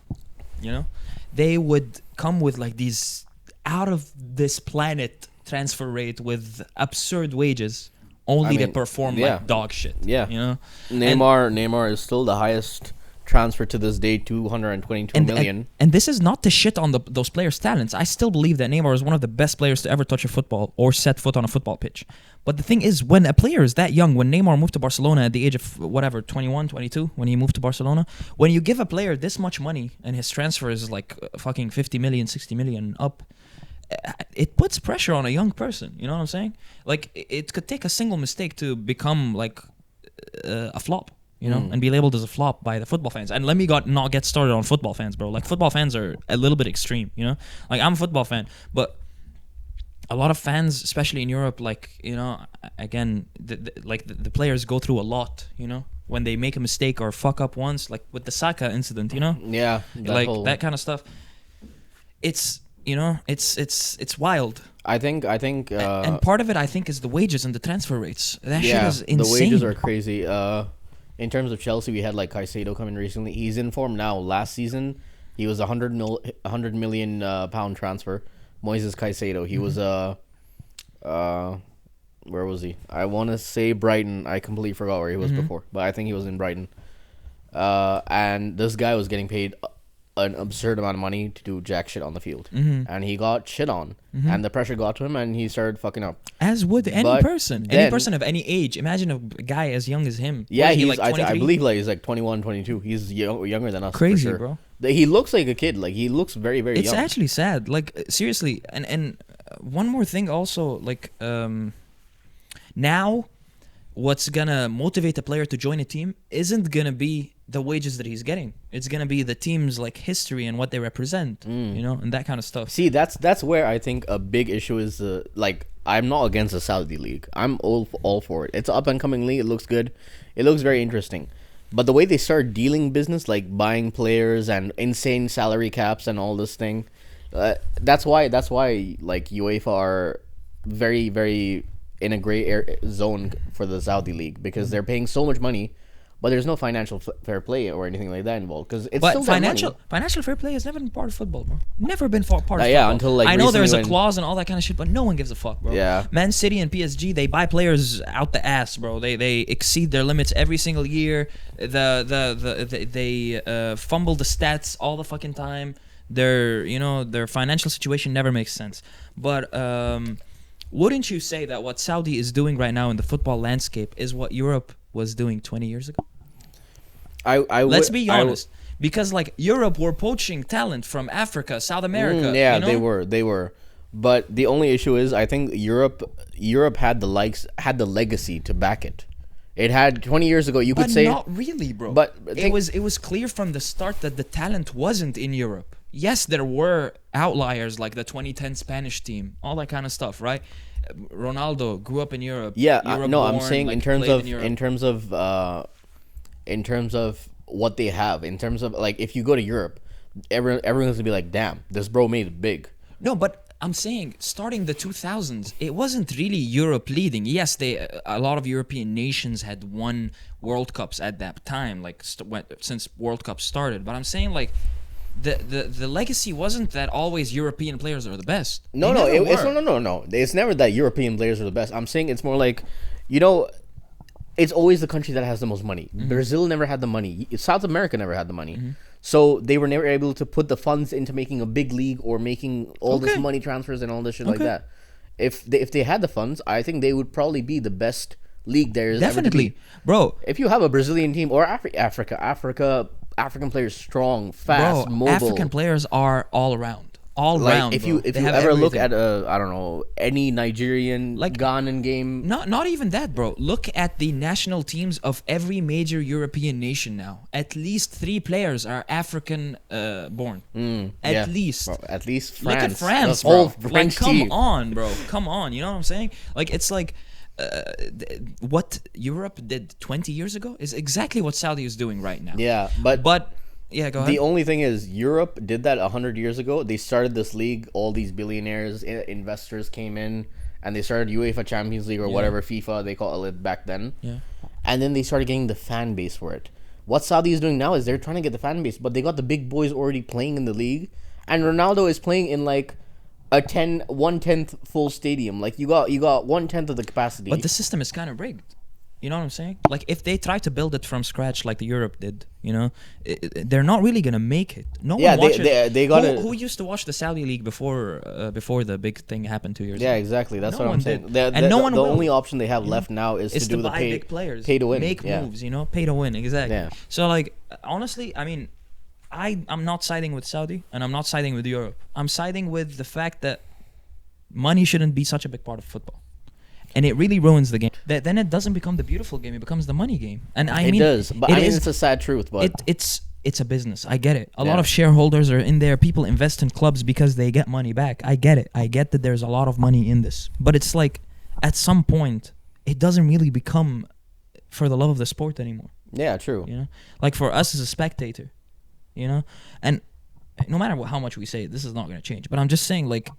you know, they would come with like these out of this planet transfer rate with absurd wages, only to perform like dog shit. Yeah, you know, Neymar is still the highest transfer to this day, 222 million. And this is not to shit on those players' talents. I still believe that Neymar is one of the best players to ever touch a football or set foot on a football pitch. But the thing is, when a player is that young, when Neymar moved to Barcelona at the age of whatever, 21, 22, when he moved to Barcelona, when you give a player this much money and his transfer is like fucking 50 million, 60 million up, it puts pressure on a young person. You know what I'm saying? Like, it could take a single mistake to become like a flop. You know, and be labeled as a flop by the football fans. And let me not get started on football fans, bro. Like, football fans are a little bit extreme, you know? Like, I'm a football fan, but a lot of fans, especially in Europe, like, you know, again, the players go through a lot, you know? when they make a mistake or fuck up once, like with the Saka incident, you know, Yeah, like that kind of stuff. It's it's wild. I think. And part of it, I think, is the wages and the transfer rates. That shit is insane. The wages are crazy. In terms of Chelsea, we had like Caicedo come in recently. He's in form now. Last season, he was a 100 million pound transfer. Moises Caicedo. He was where was he? I want to say Brighton. I completely forgot where he was before, but I think he was in Brighton. And this guy was getting paid an absurd amount of money to do jack shit on the field, and he got shit on, and the pressure got to him, and he started fucking up. As would any person of any age. Imagine a guy as young as him. Yeah, he's like I believe like he's like 21, 22. He's younger than us. Crazy, for sure. bro. He looks like a kid. Like he looks very, very It's young. actually sad. Like seriously, and one more thing also, like now, what's gonna motivate a player to join a team isn't gonna be the wages that he's getting. It's gonna be the team's like history and what they represent, you know, and that kind of stuff. See, that's where I think a big issue is. Like, I'm not against the Saudi league. I'm all for it. It's an up and coming league. It looks good. It looks very interesting. But the way they start dealing business, like buying players and insane salary caps and all this thing, that's why like UEFA are very, very in a gray zone for the Saudi league, because they're paying so much money, but there's no financial fair play or anything like that involved. Because it's still financial fair play has never been part of football, bro. Never been part of football. Yeah, until like I know there's a clause and all that kind of shit, but no one gives a fuck, bro. Yeah. Man City and PSG, they buy players out the ass, bro. They exceed their limits every single year. They fumble the stats all the fucking time. Their financial situation never makes sense. But wouldn't you say that what Saudi is doing right now in the football landscape is what Europe was doing 20 years ago? Let's be honest. Because like Europe were poaching talent from Africa, South America. Yeah, you know? they were. But the only issue is, I think Europe had the legacy to back it. It had 20 years ago. You could say, not really, bro. But it was clear from the start that the talent wasn't in Europe. Yes, there were outliers like the 2010 Spanish team, all that kind of stuff, right? Ronaldo grew up in Europe. Yeah, I'm saying like, in terms of what they have, in terms of like if you go to Europe, everyone's gonna be like, damn, this bro made it big. No, but I'm saying starting the 2000s, it wasn't really Europe leading. Yes, a lot of European nations had won World Cups at that time, like since World Cups started. But I'm saying like the legacy wasn't that always European players are the best. No. It's never that European players are the best. I'm saying it's more like, it's always the country that has the most money. Brazil never had the money. South America never had the money. So they were never able to put the funds into making a big league or making all this money transfers and all this shit like that. If they had the funds, I think they would probably be the best league there is ever to be. Bro. If you have a Brazilian team or African players, strong, fast, mobile. African players are all around. If you ever look at any Nigerian, like Ghanaian game, not even that, bro. Look at the national teams of every major European nation now. At least 3 players are African born. At least. Bro, at least France. Look at France, the whole bro. French come team. on, bro. Come on. You know what I'm saying? Like it's like what Europe did 20 years ago is exactly what Saudi is doing right now. Yeah, but yeah, go ahead. The only thing is, Europe did that 100 years ago. They started this league. All these billionaires, investors came in, and they started UEFA Champions League or whatever FIFA they call it back then. Yeah. And then they started getting the fan base for it. What Saudi is doing now is they're trying to get the fan base, but they got the big boys already playing in the league, and Ronaldo is playing in like a 1/10 full stadium. Like you got 1/10 of the capacity. But the system is kind of rigged. You know what I'm saying? Like if they try to build it from scratch like the Europe did, they're not really gonna make it. No one watches. They got who used to watch the Saudi league before the big thing happened 2 years ago? Yeah, exactly. That's what I'm saying. The only option they have left now is to do the big players, pay to win, make moves. Pay to win. Exactly. Yeah. So like honestly, I mean, I'm not siding with Saudi and I'm not siding with Europe. I'm siding with the fact that money shouldn't be such a big part of football. And it really ruins the game. Then it doesn't become the beautiful game. It becomes the money game. And it does. But it's a sad truth. But it's a business. I get it. A lot of shareholders are in there. People invest in clubs because they get money back. I get it. I get that there's a lot of money in this. But it's like, at some point, it doesn't really become for the love of the sport anymore. Yeah, true. You know, like for us as a spectator, you know, and no matter how much we say, this is not going to change. But I'm just saying, like,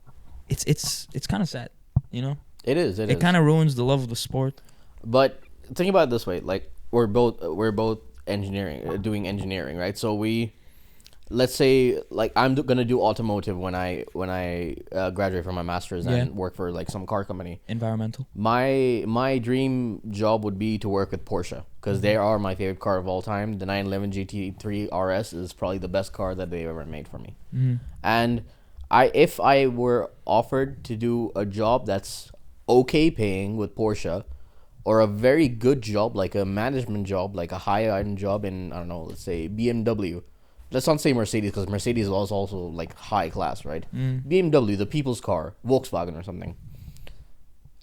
it's kind of sad, you know. It is. It kind of ruins the love of the sport. But think about it this way: like we're both engineering, doing engineering, right? So let's say like I'm gonna do automotive when I graduate from my master's and work for like some car company. Environmental. My dream job would be to work with Porsche because they are my favorite car of all time. The 911 GT3 RS is probably the best car that they've ever made for me. And if I were offered to do a job that's okay paying with Porsche, or a very good job like a management job, like a high-end job in, I don't know, let's say BMW. Let's not say Mercedes because Mercedes is also like high class, right? BMW, the people's car, Volkswagen or something.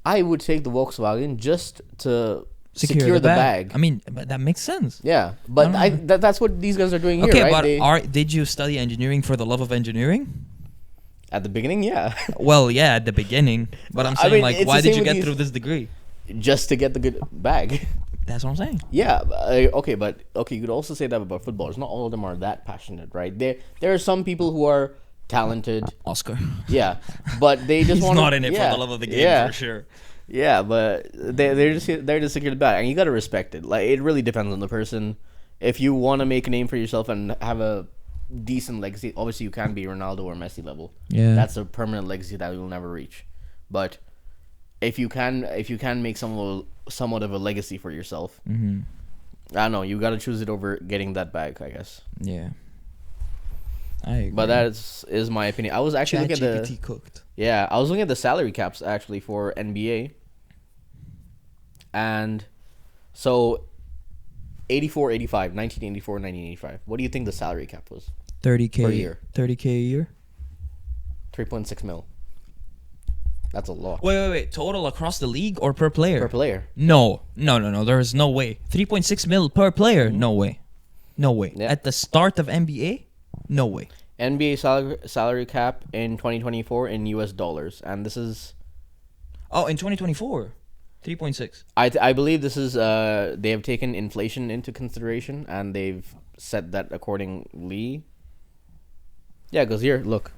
I would take the Volkswagen just to secure the bag. I mean, but that makes sense. Yeah, but that's what these guys are doing here, right? Okay, but did you study engineering for the love of engineering? At the beginning, yeah. Well, yeah, at the beginning. But I'm saying, like, why did you get through this degree? Just to get the good bag. That's what I'm saying. Yeah, okay, but you could also say that about footballers. Not all of them are that passionate, right? There are some people who are talented. Oscar. Yeah, but they just want. He's not in it for the love of the game, for sure. Yeah, but they're just there to secure the bag, and you gotta respect it. Like, it really depends on the person. If you want to make a name for yourself and have a decent legacy, obviously you can't be Ronaldo or Messi level. Yeah, that's a permanent legacy that you'll never reach. But if you can make somewhat of a legacy for yourself, I don't know, you got to choose it over getting that bag, I guess. Yeah, I agree. But that is my opinion. I was actually looking at the cooked. Yeah, I was looking at the salary caps actually for NBA, and so 1984, 1985. What do you think the salary cap was? 30K per year. 30K a year. 3.6 mil. That's a lot. Wait. Total across the league or per player? Per player. No. There is no way. 3.6 mil per player? No way. Yeah. At the start of NBA? No way. NBA salary cap in 2024 in US dollars. And this is... Oh, in 2024? 3.6. I believe this is... they have taken inflation into consideration and they've set that accordingly. Yeah, because here, look.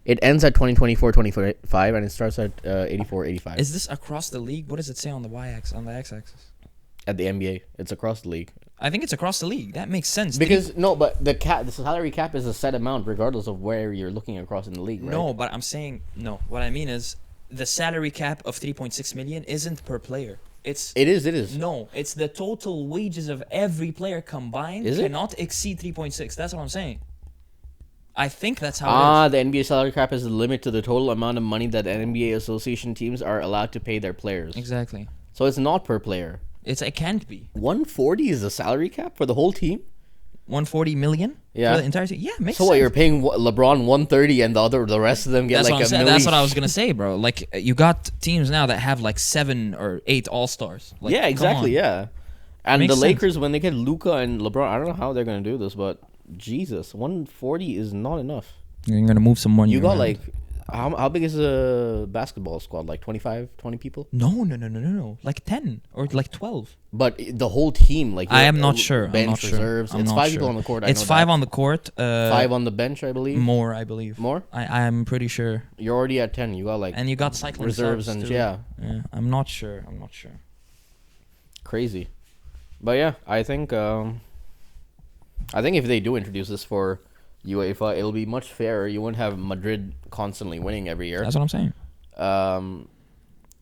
It ends at 2024-25 and it starts at 84-85. Is this across the league? What does it say on the y-axis, on the x-axis? At the NBA, it's across the league. I think it's across the league. That makes sense. Because but the salary cap is a set amount regardless of where you're looking across in the league, right? No, but I'm saying What I mean is the salary cap of 3.6 million isn't per player. It is. No, it's the total wages of every player combined cannot exceed 3.6. That's what I'm saying. I think that's how it is. The NBA salary cap is the limit to the total amount of money that NBA association teams are allowed to pay their players. Exactly. So it's not per player. It can't be. 140 is the salary cap for the whole team? 140 million? Yeah. For the entire team? Yeah, makes sense. So what, you're paying LeBron 130 and the rest of them get like a million? That's what I was going to say, bro. Like, you got teams now that have like 7 or 8 all-stars. Like, yeah, exactly, yeah. And makes the Lakers, sense. when they get Luka and LeBron, I don't know how they're going to do this, but Jesus, 140 is not enough. You're going to move some money You got around. like... How big is a basketball squad? Like 25, 20 people? No. Like 10 or like 12. But the whole team, like... I am not sure. Bench, reserves. It's 5 people on the court, It's 5 on the court. 5 on the bench, I believe. More, I believe. More? I'm pretty sure. You're already at 10. You got like... And you got cycling reserves and... too. Yeah. I'm not sure. Crazy. But yeah, I think if they do introduce this for UEFA, it'll be much fairer. You won't have Madrid constantly winning every year. That's what I'm saying.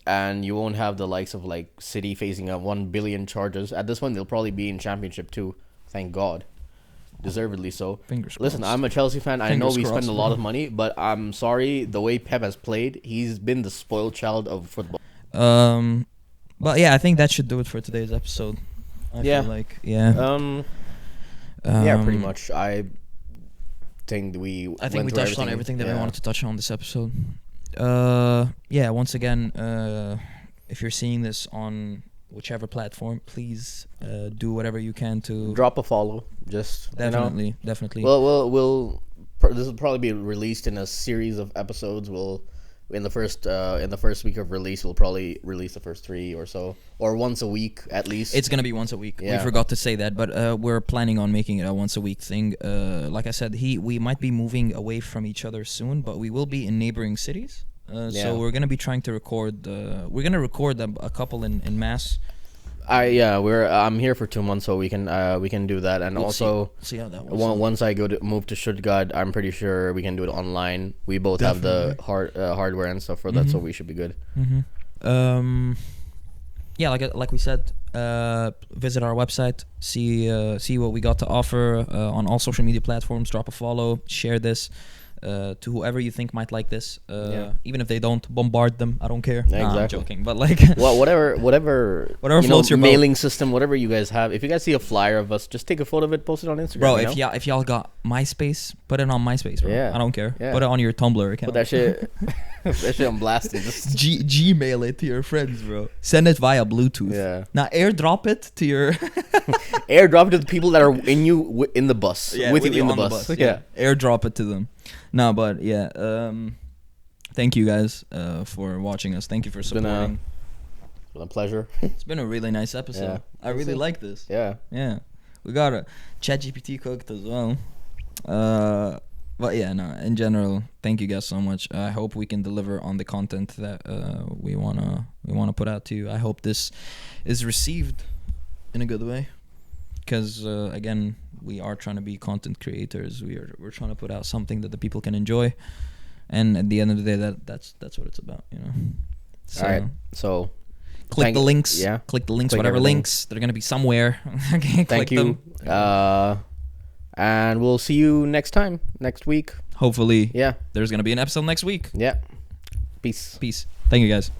And you won't have the likes of like City facing a 1 billion charges. At this point, they'll probably be in Championship too. Thank God. Deservedly so. Fingers crossed. Listen, I'm a Chelsea fan. I know we spend a lot of money, but I'm sorry, the way Pep has played, he's been the spoiled child of football. But yeah, I think that should do it for today's episode. I feel like, yeah, pretty much. I think we touched on everything that we wanted to touch on this episode. Once again, if you're seeing this on whichever platform, please do whatever you can to drop a follow. Just definitely. We'll this will probably be released in a series of episodes. We'll in the first week of release, we'll probably release the first 3 or so, or once a week at least. It's gonna be once a week. Yeah. We forgot to say that, but we're planning on making it a once a week thing. Like I said, we might be moving away from each other soon, but we will be in neighboring cities. So we're gonna be trying to record. We're gonna record a couple in Mass. I'm here for 2 months, so we can do that, and We'll also see how that works. once I move to Stuttgart, I'm pretty sure we can do it online. We both have the hardware and stuff for that, so we should be good. Yeah, like we said, visit our website, see what we got to offer on all social media platforms. Drop a follow, share this to whoever you think might like this. Even if they don't, bombard them. I don't care. Yeah, Nah, I'm exactly. joking, but like, Well, whatever floats your boat. mailing system, whatever you guys have. If you guys see a flyer of us, just take a photo of it, post it on Instagram. bro, you know? if y'all got MySpace, put it on MySpace, bro. Yeah. I don't care. Yeah. Put it on your Tumblr account. Put that shit, that shit on blast. Just Gmail it to your friends, bro. Send it via Bluetooth. Yeah. Now airdrop it to your airdrop it to the people that are in the bus with you in the on bus. Yeah. Airdrop it to them. No, but yeah. Thank you guys for watching us. Thank you for supporting. It's been a pleasure. It's been a really nice episode. Yeah. I really like this. Yeah. Yeah. We got a ChatGPT cooked as well. But yeah, no, in general, thank you guys so much. I hope we can deliver on the content that we wanna put out to you. I hope this is received in a good way, because again, we are trying to be content creators. We're trying to put out something that the people can enjoy, and at the end of the day, that's what it's about, you know. So, All right. So click the links. Yeah. Click the links. Click Whatever everything. links, they're gonna be somewhere. Okay, click thank you. them. And we'll see you next week. Hopefully, Yeah. there's gonna be an episode next week. Yeah. Peace. Peace. Thank you guys.